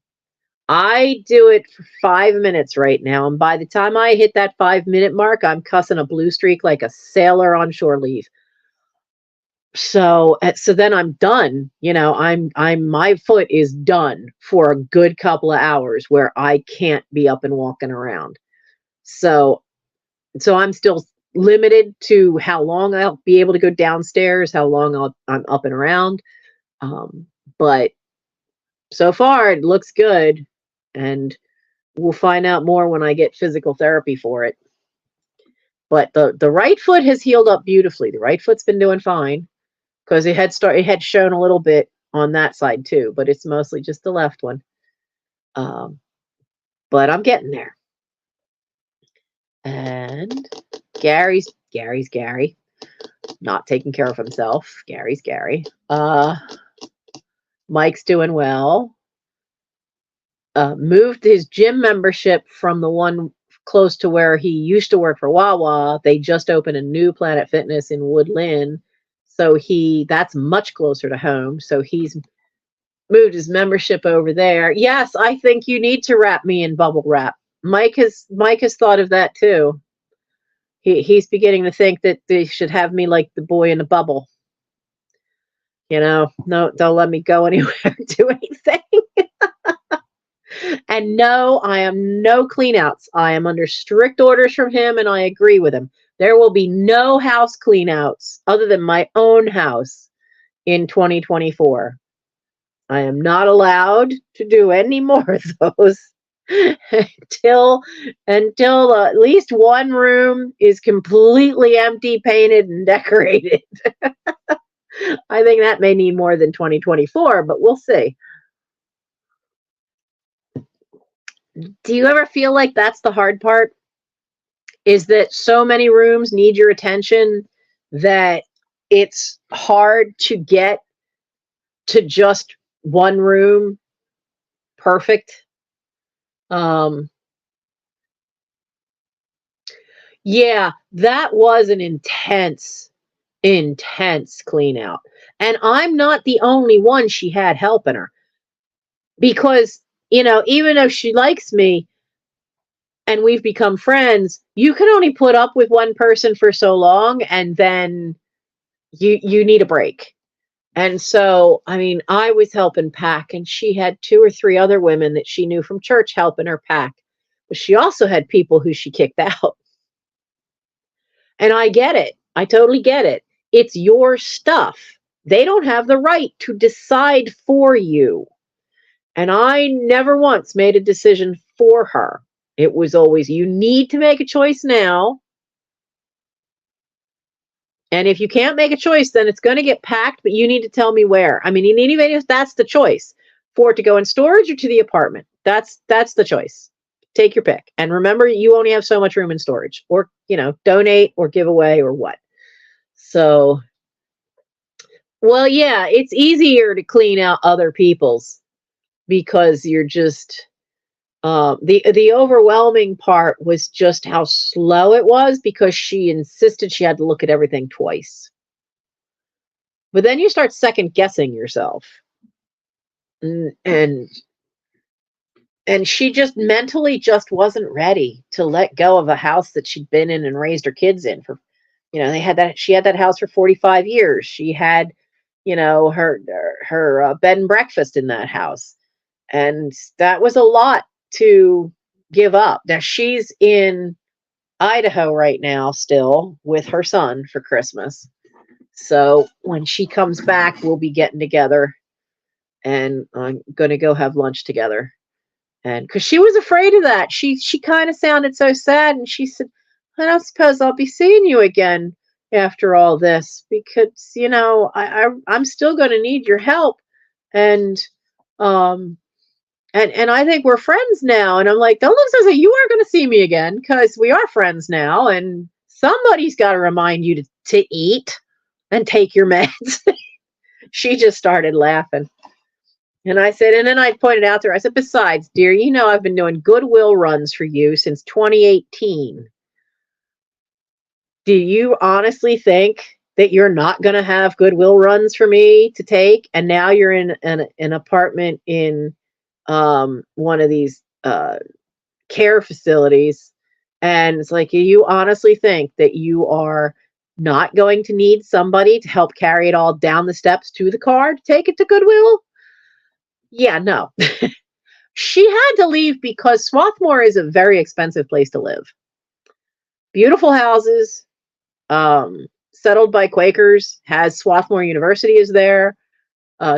I do it for 5 minutes right now. And by the time I hit that 5 minute mark, I'm cussing a blue streak like a sailor on shore leave. So then I'm done. My foot is done for a good couple of hours where I can't be up and walking around. So I'm still limited to how long I'll be able to go downstairs, how long I'm up and around. But so far it looks good, and we'll find out more when I get physical therapy for it. But the right foot has healed up beautifully. The right foot's been doing fine, because it had shown a little bit on that side too, but it's mostly just the left one. But I'm getting there. And Gary's Gary, not taking care of himself. Gary's Gary. Mike's doing well. Moved his gym membership from the one close to where he used to work for Wawa. They just opened a new Planet Fitness in Woodland. So that's much closer to home. So he's moved his membership over there. Yes, I think you need to wrap me in bubble wrap. Mike has thought of that too. He's beginning to think that they should have me like the boy in the bubble. No, don't let me go anywhere, do anything. And no, I am no cleanouts. I am under strict orders from him, and I agree with him. There will be no house cleanouts other than my own house in 2024. I am not allowed to do any more of those until at least one room is completely empty, painted, and decorated. I think that may need more than 2024, but we'll see. Do you ever feel like that's the hard part? is that so many rooms need your attention that it's hard to get to just one room perfect. Um, yeah, that was an intense clean out. And I'm not the only one she had helping her because, even though she likes me and we've become friends, you can only put up with one person for so long and then you need a break. And so, I mean, I was helping pack, and she had two or three other women that she knew from church helping her pack. But she also had people who she kicked out. And I get it. I totally get it. It's your stuff. They don't have the right to decide for you. And I never once made a decision for her. It was always, you need to make a choice now. And if you can't make a choice, then it's going to get packed, but you need to tell me where. I mean, even if that's the choice, for it to go in storage or to the apartment. That's the choice. Take your pick. And remember, you only have so much room in storage, or, donate or give away or what. So, well, yeah, it's easier to clean out other people's because you're just the overwhelming part was just how slow it was because she insisted she had to look at everything twice. But then you start second guessing yourself. And she just mentally just wasn't ready to let go of a house that she'd been in and raised her kids in for, she had that house for 45 years. She had, her bed and breakfast in that house. And that was a lot to give up. Now she's in Idaho right now still with her son for Christmas. So when she comes back, we'll be getting together and I'm going to go have lunch together. And because she was afraid of that, she kind of sounded so sad, and she said, "I don't suppose I'll be seeing you again after all this because I'm still going to need your help, and um and I think we're friends now." And I'm like, "Don't look so you are going to see me again because we are friends now, and somebody's got to remind you to eat and take your meds." She just started laughing. And I said, and then I pointed out to her, I said, "Besides, dear, I've been doing Goodwill runs for you since 2018. Do you honestly think that you're not going to have Goodwill runs for me to take? And now you're in an apartment in one of these care facilities. And it's like, you honestly think that you are not going to need somebody to help carry it all down the steps to the car to take it to Goodwill?" Yeah, no. She had to leave because Swarthmore is a very expensive place to live. Beautiful houses, settled by Quakers, has Swarthmore University is there,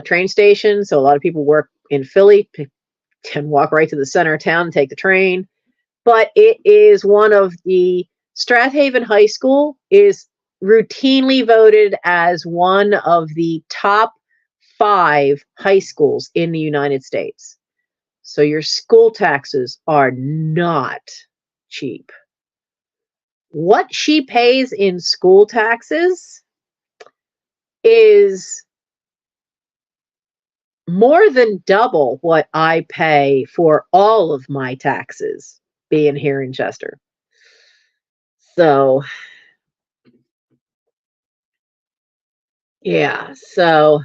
train station. So a lot of people work in Philly, can walk right to the center of town and take the train. But it is one of the Strathaven High School is routinely voted as one of the top 5 high schools in the United States. So your school taxes are not cheap. What she pays in school taxes is more than double what I pay for all of my taxes being here in Chester. So, yeah. So,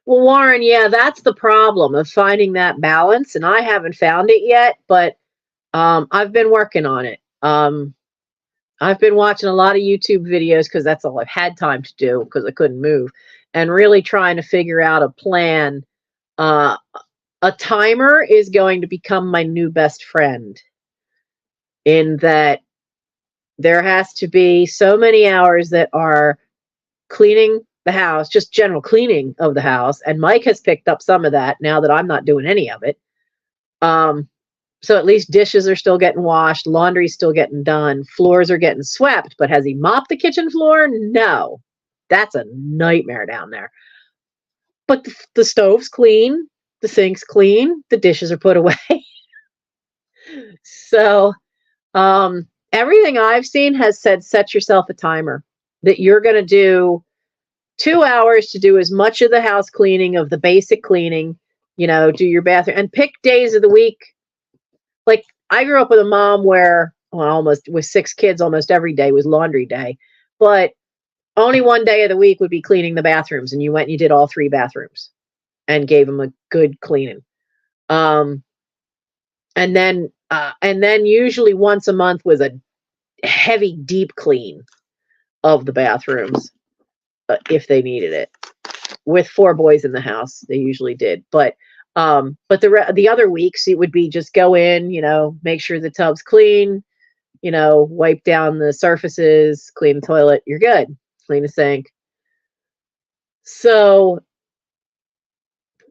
well, Warren, yeah, that's the problem of finding that balance. And I haven't found it yet, but I've been working on it. I've been watching a lot of YouTube videos because that's all I've had time to do because I couldn't move, and really trying to figure out a plan. Uh, a timer is going to become my new best friend in that there has to be so many hours that are cleaning the house, just general cleaning of the house. And Mike has picked up some of that now that I'm not doing any of it. So at least dishes are still getting washed, laundry's still getting done, floors are getting swept, but has he mopped the kitchen floor? No. That's a nightmare down there. But the stove's clean, the sink's clean, the dishes are put away. So, and everything I've seen has said set yourself a timer that you're going to do 2 hours to do as much of the house cleaning, of the basic cleaning, do your bathroom, and pick days of the week. Like, I grew up with a mom where, well, almost with 6 kids, almost every day was laundry day, but only one day of the week would be cleaning the bathrooms, and you went and you did all 3 bathrooms and gave them a good cleaning. Um, and then usually once a month was a heavy deep clean of the bathrooms, if they needed it. With 4 boys in the house, they usually did. But the other weeks it would be just go in, make sure the tub's clean, wipe down the surfaces, clean the toilet, you're good. Clean the sink. So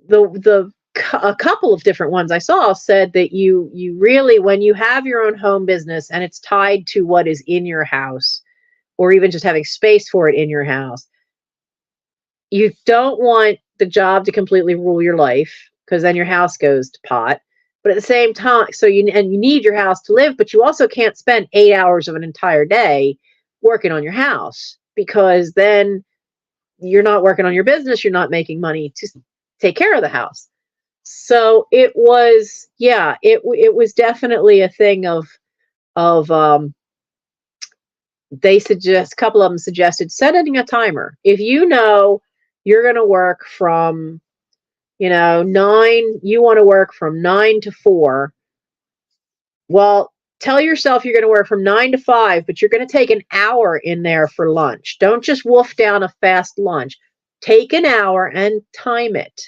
a couple of different ones I saw said that you really, when you have your own home business and it's tied to what is in your house, or even just having space for it in your house, you don't want the job to completely rule your life, because then your house goes to pot. But at the same time, you need your house to live, but you also can't spend 8 hours of an entire day working on your house, because then you're not working on your business, you're not making money to take care of the house. So it was, it was definitely a thing of a couple of them suggested setting a timer. If you're going to work from, 9, you want to work from 9 to 4. Well, tell yourself you're going to work from 9 to 5, but you're going to take an hour in there for lunch. Don't just wolf down a fast lunch. Take an hour and time it.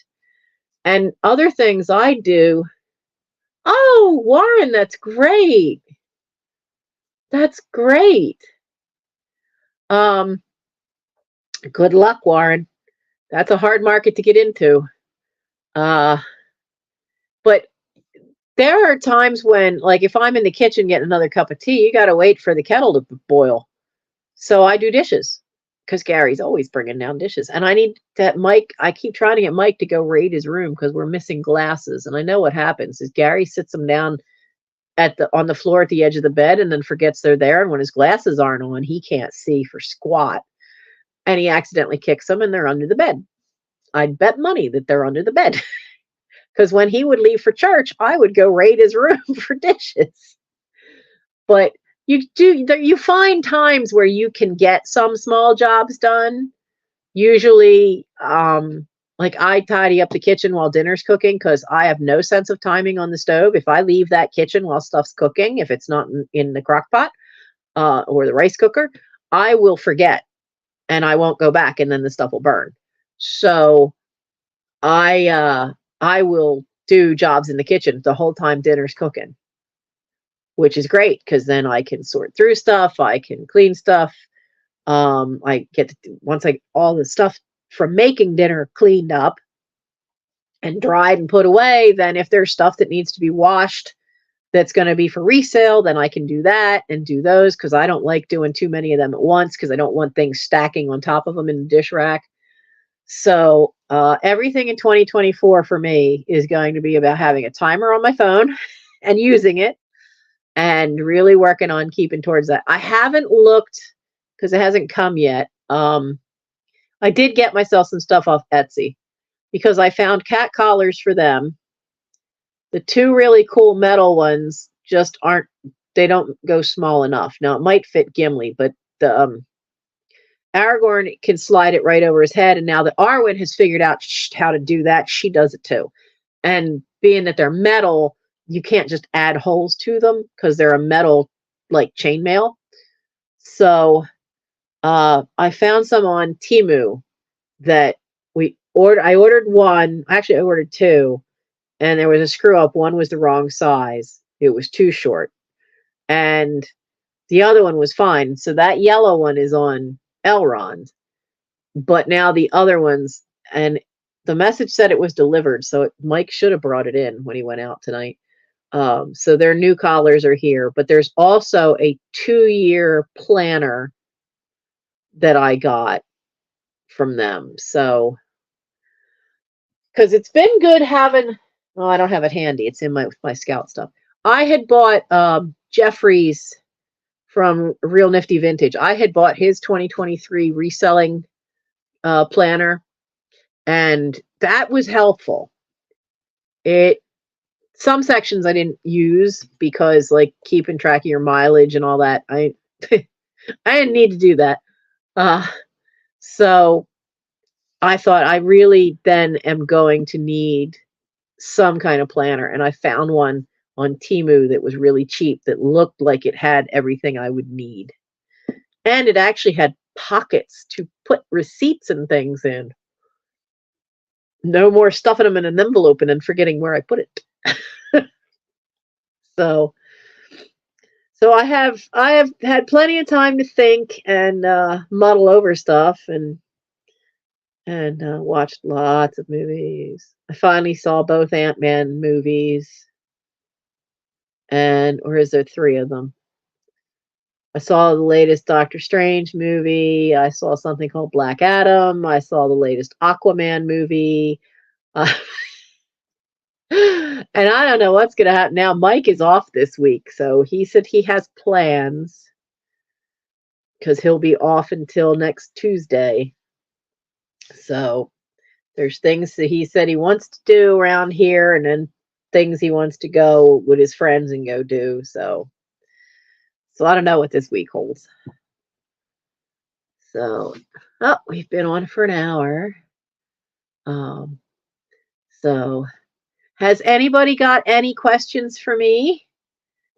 And other things I do. Oh, Warren, that's great. That's great. Good luck, Warren. That's a hard market to get into. But there are times when, like, if I'm in the kitchen getting another cup of tea, you got to wait for the kettle to boil. So I do dishes, because Gary's always bringing down dishes. And I need that Mike. I keep trying to get Mike to go raid his room because we're missing glasses. And I know what happens is Gary sits them down on the floor at the edge of the bed and then forgets they're there. And when his glasses aren't on, he can't see for squat. And he accidentally kicks them and they're under the bed. I'd bet money that they're under the bed. Because when he would leave for church, I would go raid his room for dishes. But you find times where you can get some small jobs done. Usually, like, I tidy up the kitchen while dinner's cooking, because I have no sense of timing on the stove. If I leave that kitchen while stuff's cooking, if it's not in the crock pot or the rice cooker, I will forget and I won't go back, and then the stuff will burn. So I will do jobs in the kitchen the whole time dinner's cooking, which is great, because then I can sort through stuff, I can clean stuff. I get once all the stuff from making dinner cleaned up and dried and put away, then if there's stuff that needs to be washed that's going to be for resale, then I can do that and do those, because I don't like doing too many of them at once, because I don't want things stacking on top of them in the dish rack. So everything in 2024 for me is going to be about having a timer on my phone and using it, and really working on keeping towards that. I haven't looked, because it hasn't come yet. I did get myself some stuff off Etsy, because I found cat collars for them. The 2 really cool metal ones just they don't go small enough. Now, it might fit Gimli, but the Aragorn can slide it right over his head, and now that Arwen has figured out how to do that, she does it too. And being that they're metal, you can't just add holes to them, because they're a metal, like, chainmail. So I found some on Temu that I ordered one. Actually, I ordered 2, and there was a screw up. One was the wrong size. It was too short. And the other one was fine. So that yellow one is on Elrond. But now the other ones, and the message said it was delivered. So Mike should have brought it in when he went out tonight. So their new collars are here. But there's also a 2-year planner that I got from them. So, because it's been good having, I don't have it handy. It's in my scout stuff. I had bought Jeffries from Real Nifty Vintage. I had bought his 2023 reselling planner, and that was helpful. Some sections I didn't use because, like, keeping track of your mileage and all that, I didn't need to do that. So I thought I really then am going to need some kind of planner, and I found one on Temu that was really cheap that looked like it had everything I would need. And it actually had pockets to put receipts and things in. No more stuffing them in an envelope and then forgetting where I put it. So I have had plenty of time to think and muddle over stuff and watched lots of movies. I finally saw both Ant-Man movies, or is there 3 of them? I saw the latest Doctor Strange movie. I saw something called Black Adam. I saw the latest Aquaman movie. And I don't know what's going to happen now. Mike is off this week, so he said he has plans because he'll be off until next Tuesday. So there's things that he said he wants to do around here, and then things he wants to go with his friends and go do. So I don't know what this week holds. So, we've been on for an hour. So has anybody got any questions for me?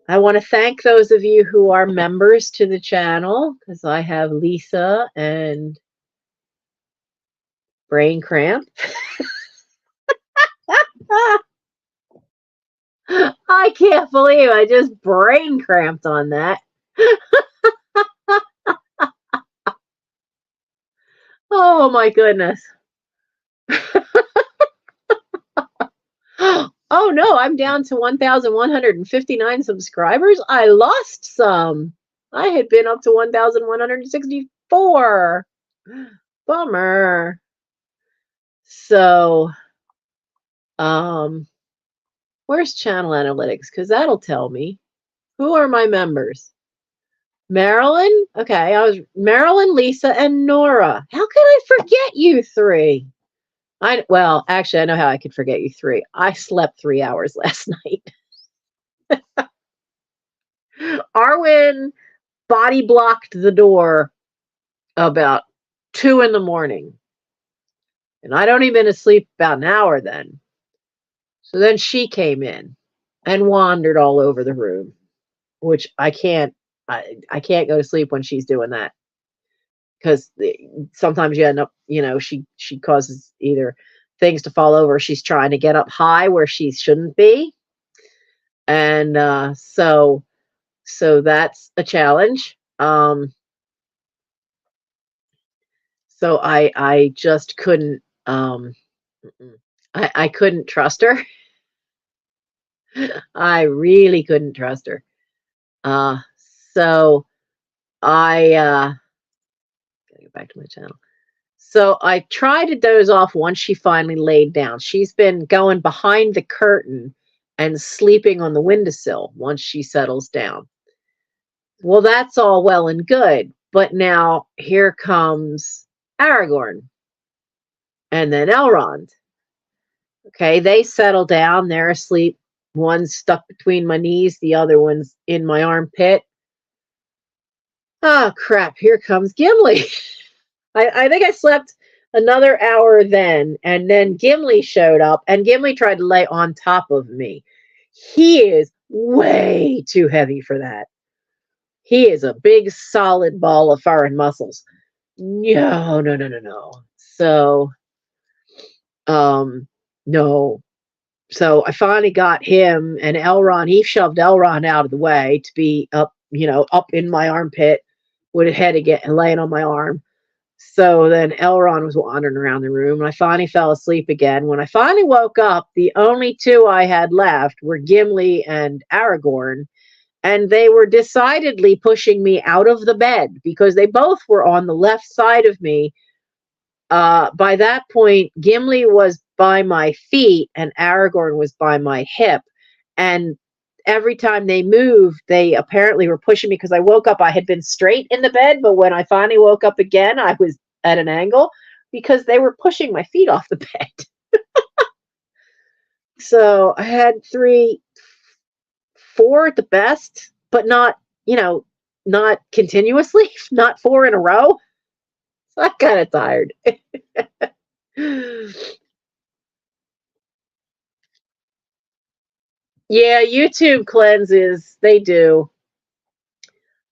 I want to thank those of you who are members to the channel, because I have Lisa and Brain Cramp. I can't believe I just brain cramped on that. Oh my goodness. Oh no, I'm down to 1,159 subscribers. I lost some. I had been up to 1,164. Bummer. So, where's channel analytics? Because that'll tell me. Who are my members? Marilyn? Okay, I was Marilyn, Lisa, and Nora. How could I forget you 3? Well, actually, I know how I could forget you 3. I slept 3 hours last night. Arwen body blocked the door about 2 in the morning. And I'd only been asleep about an hour then. So then she came in and wandered all over the room, which I can't go to sleep when she's doing that. Because sometimes you end up, she causes either things to fall over, or she's trying to get up high where she shouldn't be. And so that's a challenge. So I just couldn't I couldn't trust her. I really couldn't trust her. So I gotta get back to my channel. So I tried to doze off once she finally laid down. She's been going behind the curtain and sleeping on the windowsill once she settles down. Well, that's all well and good, but now here comes Aragorn and then Elrond. Okay, they settle down. They're asleep. One's stuck between my knees. The other one's in my armpit. Oh, crap. Here comes Gimli. I think I slept another hour then, and then Gimli showed up, and Gimli tried to lay on top of me. He is way too heavy for that. He is a big, solid ball of fur and muscles. No. So, no. So I finally got him and Elrond. He shoved Elrond out of the way to be up, up in my armpit with a head again and laying on my arm. So then Elrond was wandering around the room, and I finally fell asleep again. When I finally woke up, the only 2 I had left were Gimli and Aragorn, and they were decidedly pushing me out of the bed because they both were on the left side of me. By that point, Gimli was by my feet and Aragorn was by my hip, and every time they moved, they apparently were pushing me because I woke up. I had been straight in the bed, but when I finally woke up again, I was at an angle because they were pushing my feet off the bed. So I had four at the best, but not, not continuously, not four in a row. So I'm kind of tired. Yeah, YouTube cleanses, they do.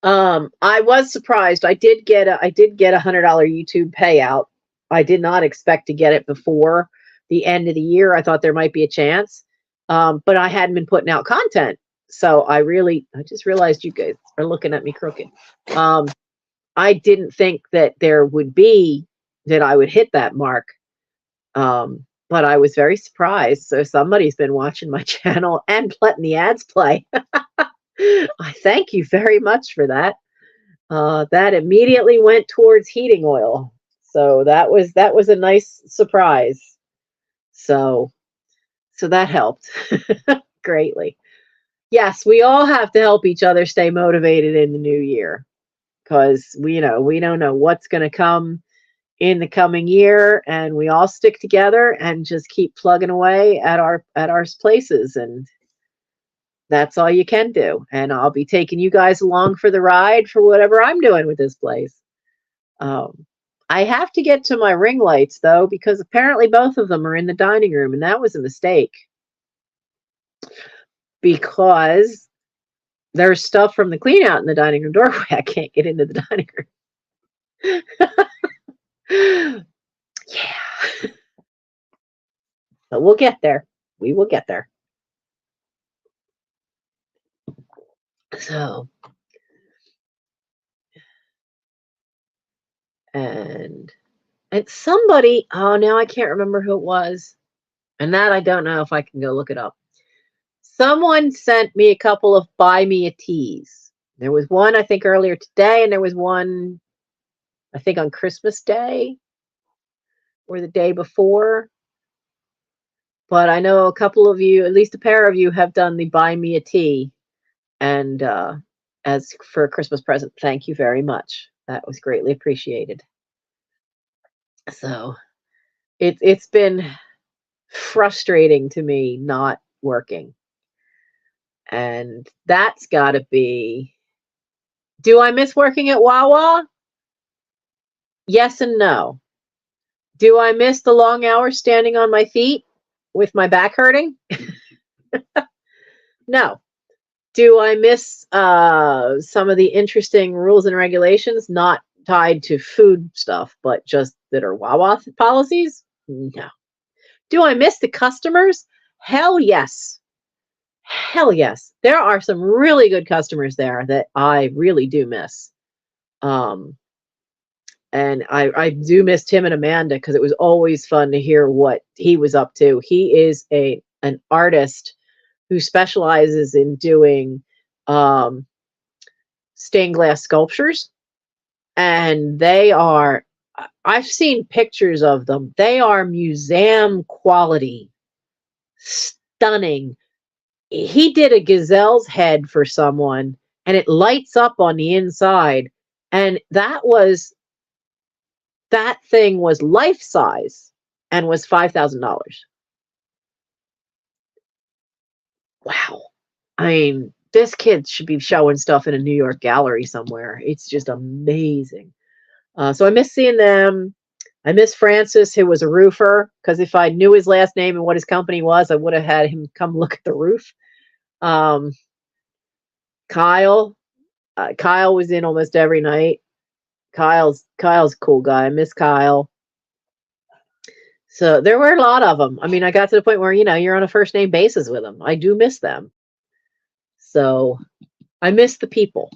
I was surprised. I did get $100 YouTube payout. I did not expect to get it before the end of the year. I thought there might be a chance. But I hadn't been putting out content. So I just realized you guys are looking at me crooked. Um, I didn't think that that I would hit that mark. But I was very surprised. So somebody's been watching my channel and letting the ads play. I thank you very much for that. That immediately went towards heating oil. So that was a nice surprise. So so that helped greatly. Yes, we all have to help each other stay motivated in the new year because we don't know what's going to come in the coming year, and we all stick together and just keep plugging away at our places, and that's all you can do. And I'll be taking you guys along for the ride for whatever I'm doing with this place. Um, I have to get to my ring lights though, because apparently both of them are in the dining room, and that was a mistake because there's stuff from the clean out in the dining room doorway. I can't get into the dining room. Yeah, but we'll get there. We will get there. So, and somebody, oh, now I can't remember who it was. And that I don't know if I can go look it up. Someone sent me a couple of buy me a teas. There was one, I think, earlier today, and there was one, I think, on Christmas Day or the day before. But I know a couple of you, at least a pair of you, have done the buy me a tea. And as for a Christmas present, thank you very much. That was greatly appreciated. So it's been frustrating to me not working. And that's got to be. Do I miss working at Wawa? Yes and no. Do I miss the long hours standing on my feet with my back hurting? No. Do I miss some of the interesting rules and regulations not tied to food stuff, but just that are Wawa policies? No. Do I miss the customers? Hell yes. Hell yes. There are some really good customers there that I really do miss. And I do miss Tim and Amanda because it was always fun to hear what he was up to. He is an artist who specializes in doing stained glass sculptures, and I've seen pictures of them. They are museum quality, stunning. He did a gazelle's head for someone, and it lights up on the inside, and that thing was life size and was $5,000. Wow. I mean, this kid should be showing stuff in a New York gallery somewhere. It's just amazing. So I miss seeing them. I miss Francis, who was a roofer, because if I knew his last name and what his company was, I would have had him come look at the roof. Kyle. Kyle was in almost every night. Kyle's a cool guy. I miss Kyle. So there were a lot of them. I mean, I got to the point where, you're on a first name basis with them. I do miss them. So I miss the people.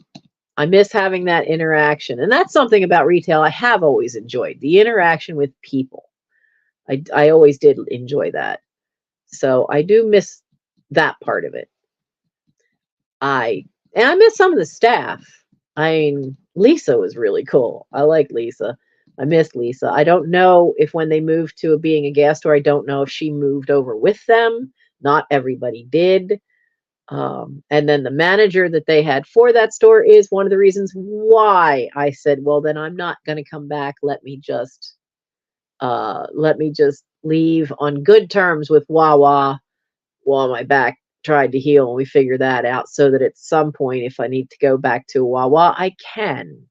I miss having that interaction. And that's something about retail I have always enjoyed, the interaction with people. I always did enjoy that. So I do miss that part of it. And I miss some of the staff. I mean, Lisa was really cool. I like Lisa. I miss Lisa. I don't know if when they moved to being a gas store, I don't know if she moved over with them. Not everybody did. And then the manager that they had for that store is one of the reasons why I said, well, then I'm not going to come back. Let me just leave on good terms with Wawa while my back tried to heal and we figure that out so that at some point, if I need to go back to Wawa, I can.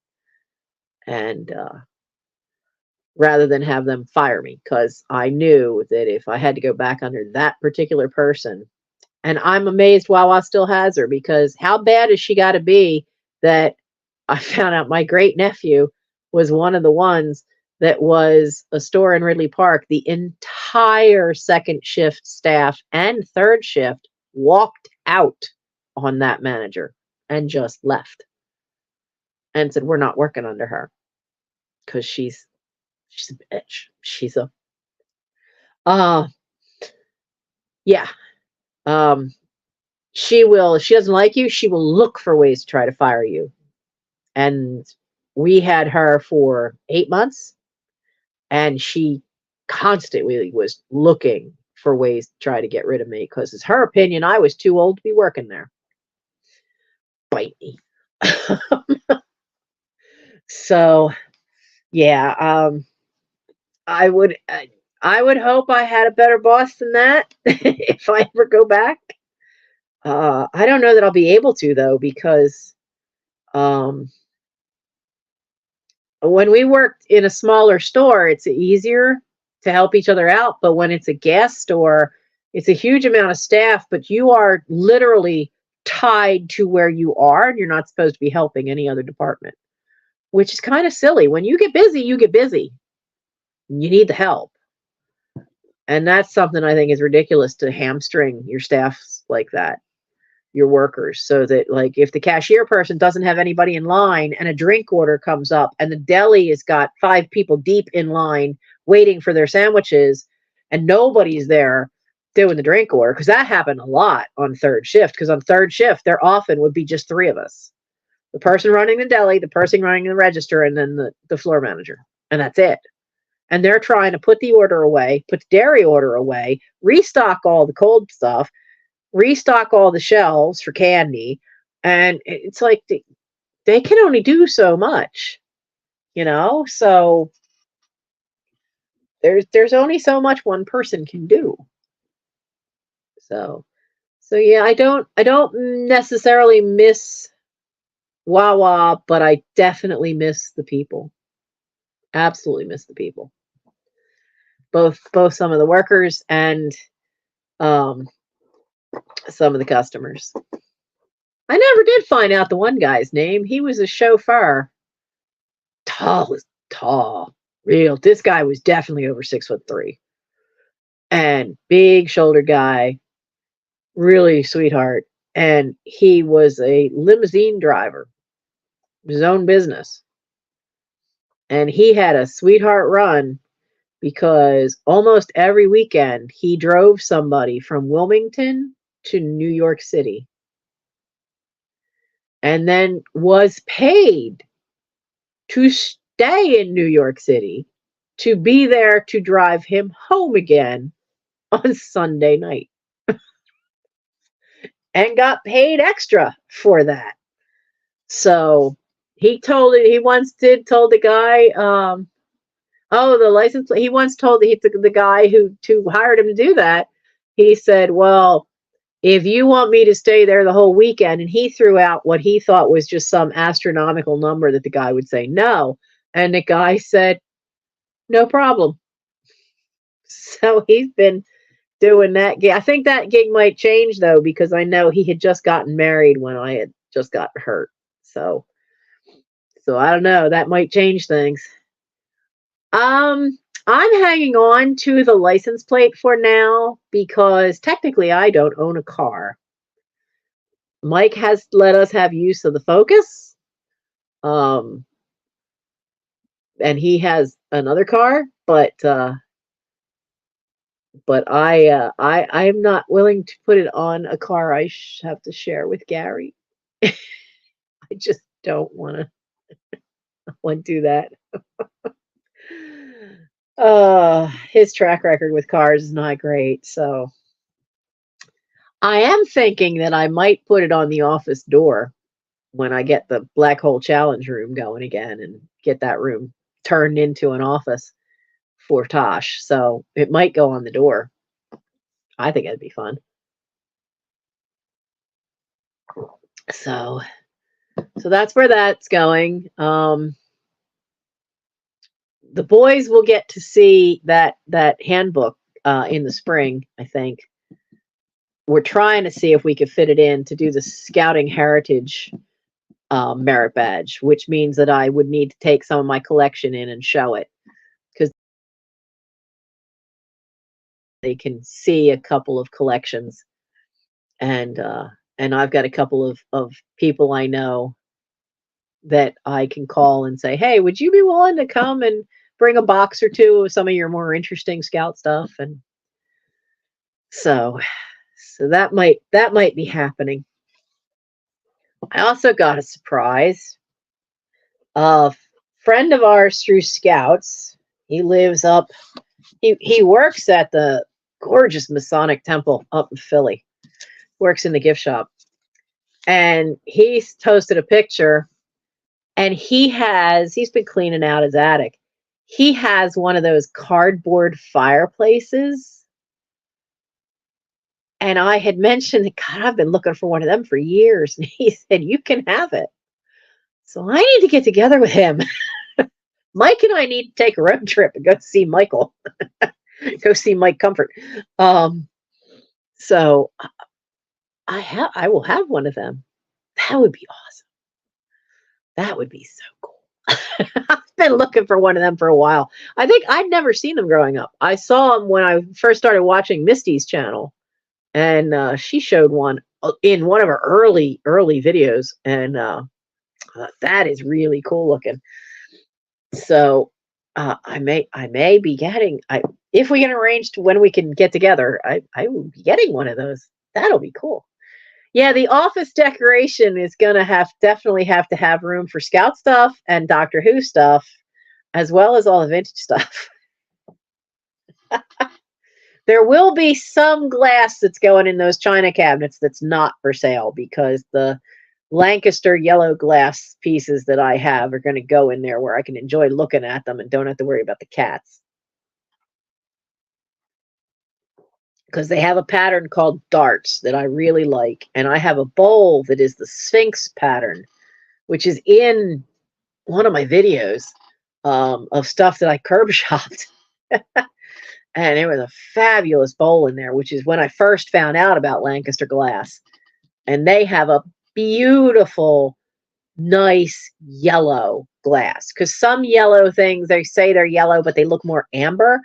And rather than have them fire me, because I knew that if I had to go back under that particular person, and I'm amazed Wawa still has her, because how bad has she got to be that I found out my great nephew was one of the ones that was a store in Ridley Park. The entire second shift staff and third shift walked out on that manager and just left and said, we're not working under her because she's a bitch. She's a, uh, yeah. Um, she will, if she doesn't like you, she will look for ways to try to fire you. And we had her for 8 months, and she constantly was looking for ways to try to get rid of me because it's her opinion I was too old to be working there. Bite me. So yeah, I would hope I had a better boss than that if I ever go back. I don't know that I'll be able to though, because um, when we worked in a smaller store, it's easier to help each other out. But when it's a gas store, it's a huge amount of staff, but you are literally tied to where you are, and you're not supposed to be helping any other department, which is kind of silly. When you get busy, you get busy. You need the help. And that's something I think is ridiculous, to hamstring your staff like that, your workers, so that, like, if the cashier person doesn't have anybody in line and a drink order comes up and the deli has got 5 people deep in line waiting for their sandwiches and nobody's there doing the drink order, because that happened a lot on third shift, because on third shift there often would be just 3 of us, the person running the deli, the person running the register, and then the floor manager, and that's it. And they're trying to put the order away, put the dairy order away, restock all the cold stuff, restock all the shelves for candy, and it's like they can only do so much, so there's only so much one person can do. So yeah, I don't necessarily miss Wawa, but I definitely miss the people. Absolutely miss the people, both some of the workers and um some of the customers. I never did find out the one guy's name. He was a chauffeur. Tall as tall. Real. This guy was definitely over 6'3" and big shoulder guy, really sweetheart. And he was a limousine driver, his own business. And he had a sweetheart run because almost every weekend he drove somebody from Wilmington to New York City and then was paid to stay in New York City to be there to drive him home again on Sunday night, and got paid extra for that. So he once told the guy, oh, the license plate, he once told the guy who hired him to do that, he said, well, if you want me to stay there the whole weekend, and he threw out what he thought was just some astronomical number that the guy would say no. And the guy said, no problem. So he's been doing that gig. I think that gig might change though, because I know he had just gotten married when I had just got hurt. So I don't know. That might change things. I'm hanging on to the license plate for now because technically I don't own a car. Mike has let us have use of the Focus. Um, and he has another car, but I'm not willing to put it on a car I have to share with Gary. I just don't want to do that. His track record with cars is not great, so I am thinking that I might put it on the office door when I get the Black Hole Challenge room going again and get that room turned into an office for Tosh. So it might go on the door. I think it'd be fun. So that's where that's going. The boys will get to see that handbook in the spring, I think. We're trying to see if we could fit it in to do the Scouting Heritage merit badge, which means that I would need to take some of my collection in and show it because they can see a couple of collections, and I've got a couple of people I know that I can call and say, hey, would you be willing to come and bring a box or two of some of your more interesting Scout stuff? And so that might be happening. I also got a surprise. A friend of ours through Scouts. He lives up. He works at the gorgeous Masonic Temple up in Philly. Works in the gift shop, and he's posted a picture. And he's been cleaning out his attic. He has one of those cardboard fireplaces. And I had mentioned, God, I've been looking for one of them for years. And he said, you can have it. So I need to get together with him. Mike and I need to take a road trip and go see Michael. Go see Mike Comfort. So I will have one of them. That would be awesome. That would be so cool. I've been looking for one of them for a while. I think I'd never seen them growing up. I saw them when I first started watching Misty's channel, and she showed one in one of her early videos, and that is really cool looking. So I may be getting, if we can arrange to when we can get together, I will be getting one of those. That'll be cool. Yeah, the office decoration is gonna definitely have to have room for Scout stuff and Doctor Who stuff, as well as all the vintage stuff. There will be some glass that's going in those china cabinets that's not for sale because the Lancaster yellow glass pieces that I have are going to go in there where I can enjoy looking at them and don't have to worry about the cats. Because they have a pattern called darts that I really like. And I have a bowl that is the Sphinx pattern, which is in one of my videos of stuff that I curb shopped. And there was a fabulous bowl in there, which is when I first found out about Lancaster glass. And they have a beautiful, nice yellow glass. Because some yellow things, they say they're yellow, but they look more amber.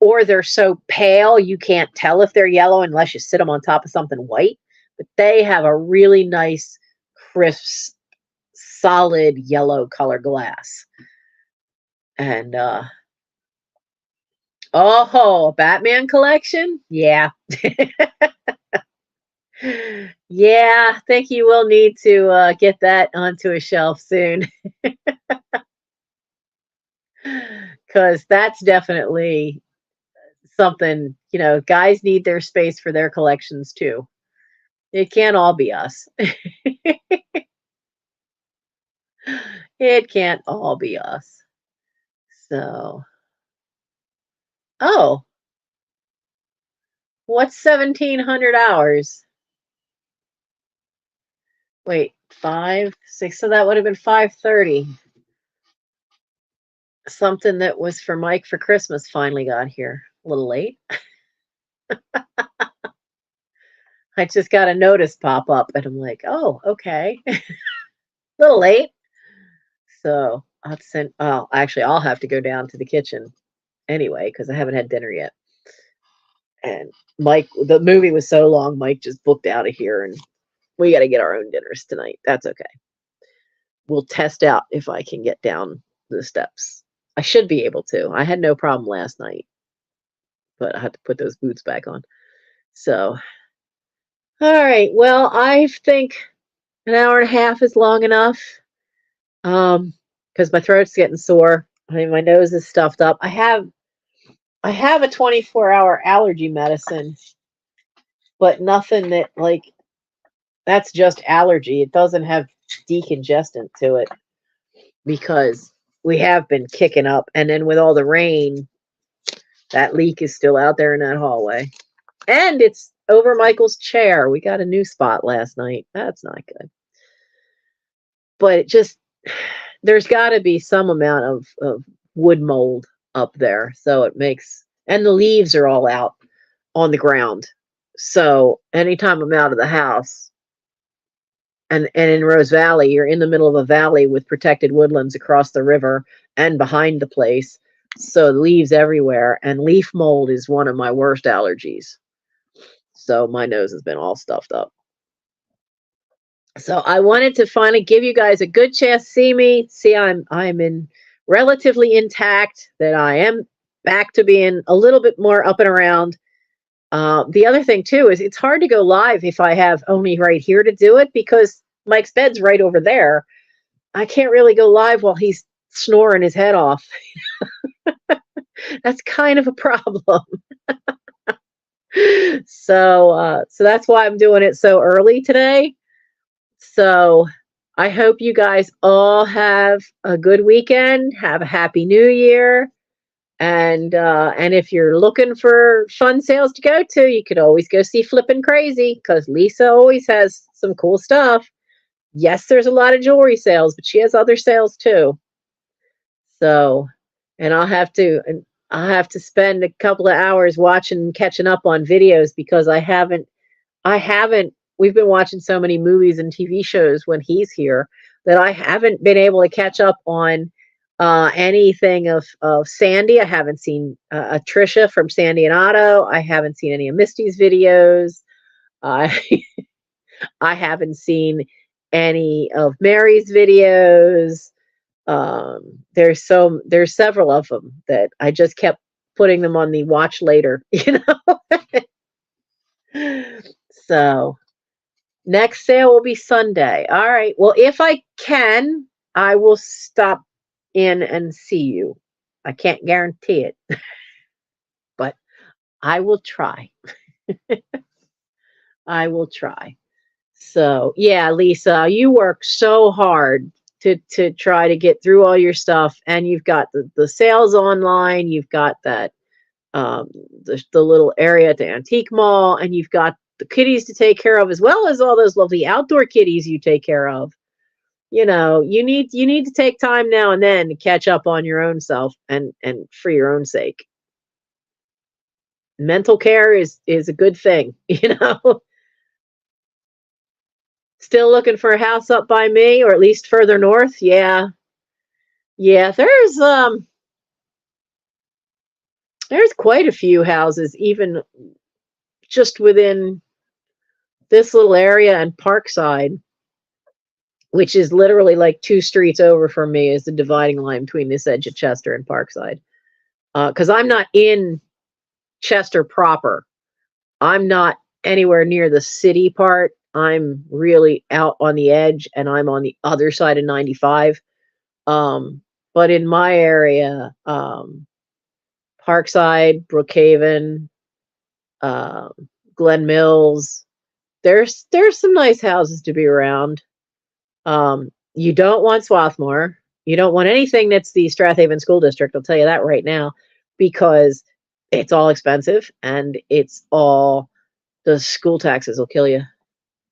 Or they're so pale you can't tell if they're yellow unless you sit them on top of something white. But they have a really nice, crisp, solid yellow color glass. And a Batman collection? Yeah. Yeah, I think you will need to get that onto a shelf soon. Because that's definitely something, guys need their space for their collections too. It can't all be us. It can't all be us. So, oh, what's 1700 hours? Wait, 5, 6, so that would have been 5:30. Something that was for Mike for Christmas finally got here. A little late. I just got a notice pop up and I'm like, oh, okay. A little late. So I'll have to go down to the kitchen anyway, because I haven't had dinner yet. And Mike, the movie was so long, Mike just booked out of here and we got to get our own dinners tonight. That's okay. We'll test out if I can get down the steps. I should be able to. I had no problem last night, but I had to put those boots back on. So, all right. Well, I think an hour and a half is long enough. Because my throat's getting sore. I mean, my nose is stuffed up. I have a 24-hour allergy medicine, but nothing that like that's just allergy. It doesn't have decongestant to it because we have been kicking up, and then with all the rain, that leak is still out there in that hallway. And it's over Michael's chair. We got a new spot last night. That's not good. But it just, there's got to be some amount of wood mold up there. So it makes, and the leaves are all out on the ground. So anytime I'm out of the house, and in Rose Valley, you're in the middle of a valley with protected woodlands across the river and behind the place. So leaves everywhere. And leaf mold is one of my worst allergies. So my nose has been all stuffed up. So I wanted to finally give you guys a good chance to see me. See, I'm in relatively intact, that I am back to being a little bit more up and around. The other thing too is it's hard to go live if I have only right here to do it because Mike's bed's right over there. I can't really go live while he's snoring his head off. That's kind of a problem. So that's why I'm doing it so early today. So I hope you guys all have a good weekend. Have a happy new year. And if you're looking for fun sales to go to, you could always go see Flippin' Crazy because Lisa always has some cool stuff. Yes, there's a lot of jewelry sales, but she has other sales too. So, and I'll have to spend a couple of hours watching, catching up on videos because I haven't, we've been watching so many movies and TV shows when he's here that I haven't been able to catch up on anything of Sandy. I haven't seen Trisha from Sandy and Otto. I haven't seen any of Misty's videos. I I haven't seen any of Mary's videos. There's several of them that I just kept putting them on the watch later, you know. So next sale will be Sunday. All right. Well, if I can, I will stop in and see you. I can't guarantee it, but I will try. I will try. So, yeah, Lisa, you work so hard to try to get through all your stuff, and you've got the sales online, you've got that um the little area at the antique mall, and you've got the kitties to take care of as well as all those lovely outdoor kitties you take care of. You know, you need to take time now and then to catch up on your own self and for your own sake. Mental care is a good thing, you know. Still looking for a house up by me or at least further north? Yeah. Yeah, there's quite a few houses even just within this little area and Parkside, which is literally like 2 streets over from me, is the dividing line between this edge of Chester and Parkside. Because I'm not in Chester proper. I'm not anywhere near the city part. I'm really out on the edge, and I'm on the other side of 95. But in my area, Parkside, Brookhaven, uh, Glen Mills, there's some nice houses to be around. You don't want Swarthmore. You don't want anything that's the Strathaven School District. I'll tell you that right now, because it's all expensive and it's all the school taxes will kill you.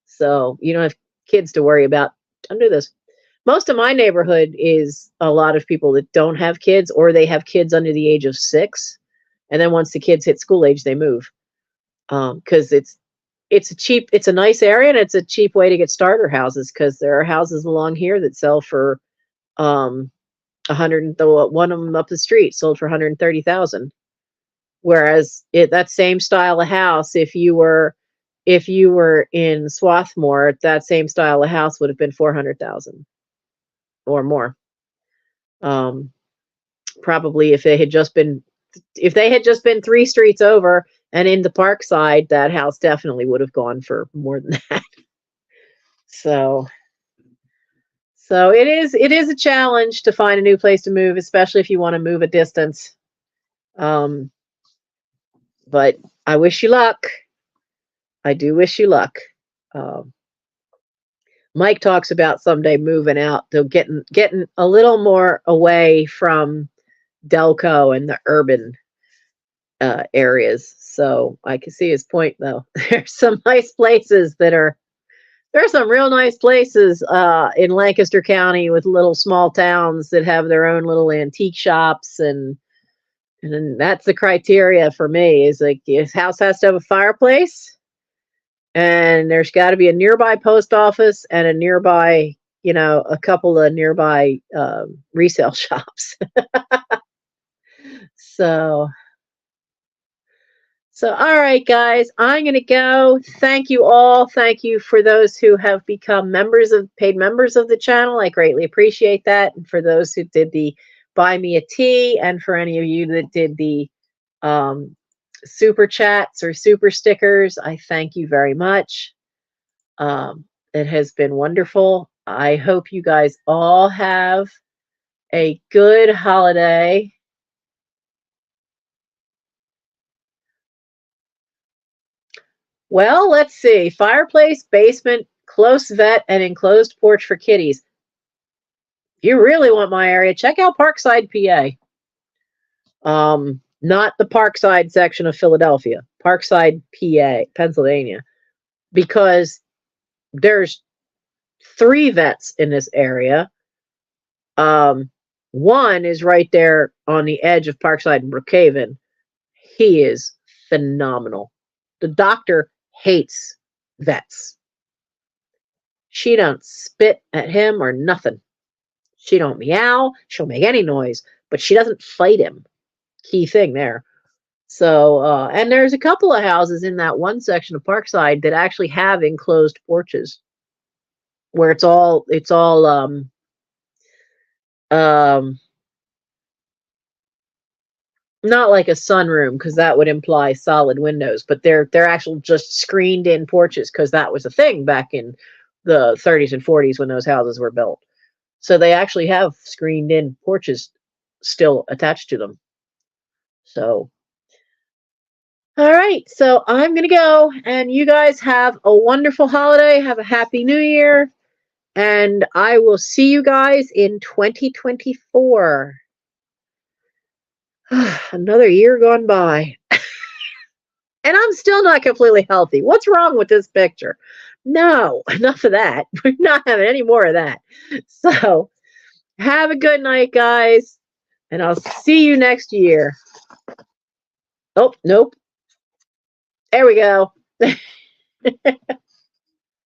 So you don't have kids to worry about. Don't do this. Most of my neighborhood is a lot of people that don't have kids, or they have kids under the age of 6, and then once the kids hit school age, they move. Because it's a nice area and it's a cheap way to get starter houses. Because there are houses along here that sell for 100. The one of them up the street sold for 130,000. Whereas that same style of house, if you were in Swarthmore, that same style of house would have been 400,000 or more. Probably if they had just been 3 streets over and in the Parkside, that house definitely would have gone for more than that. So it is a challenge to find a new place to move, especially if you want to move a distance. But I wish you luck. I do wish you luck. Um, Mike talks about someday moving out, to getting a little more away from Delco and the urban areas. So I can see his point, though. There's some nice places that are There's some real nice places in Lancaster County with little small towns that have their own little antique shops, and then that's the criteria for me. Is like his house has to have a fireplace, and there's got to be a nearby post office and a nearby, a couple of nearby resale shops. So all right, guys, I'm going to go. Thank you all. Thank you for those who have become paid members of the channel. I greatly appreciate that. And for those who did the buy me a tea, and for any of you that did the super chats or super stickers, I thank you very much. It has been wonderful. I hope you guys all have a good holiday. Well, let's see. Fireplace, basement, close vet, and enclosed porch for kitties. If you really want my area, check out Parkside, PA. Not the Parkside section of Philadelphia, Parkside, PA, Pennsylvania, because there's 3 vets in this area. One is right there on the edge of Parkside and Brookhaven. He is phenomenal. The doctor hates vets. She don't spit at him or nothing. She don't meow. She'll make any noise, but she doesn't fight him. Key thing there. So, and there's a couple of houses in that one section of Parkside that actually have enclosed porches, where it's all not like a sunroom, because that would imply solid windows, but they're actual just screened in porches, because that was a thing back in the 30s and 40s when those houses were built. So they actually have screened in porches still attached to them. So, all right. So I'm going to go, and you guys have a wonderful holiday. Have a happy new year. And I will see you guys in 2024. Another year gone by. And I'm still not completely healthy. What's wrong with this picture? No, enough of that. We're not having any more of that. So have a good night, guys. And I'll see you next year. Oh, nope. There we go.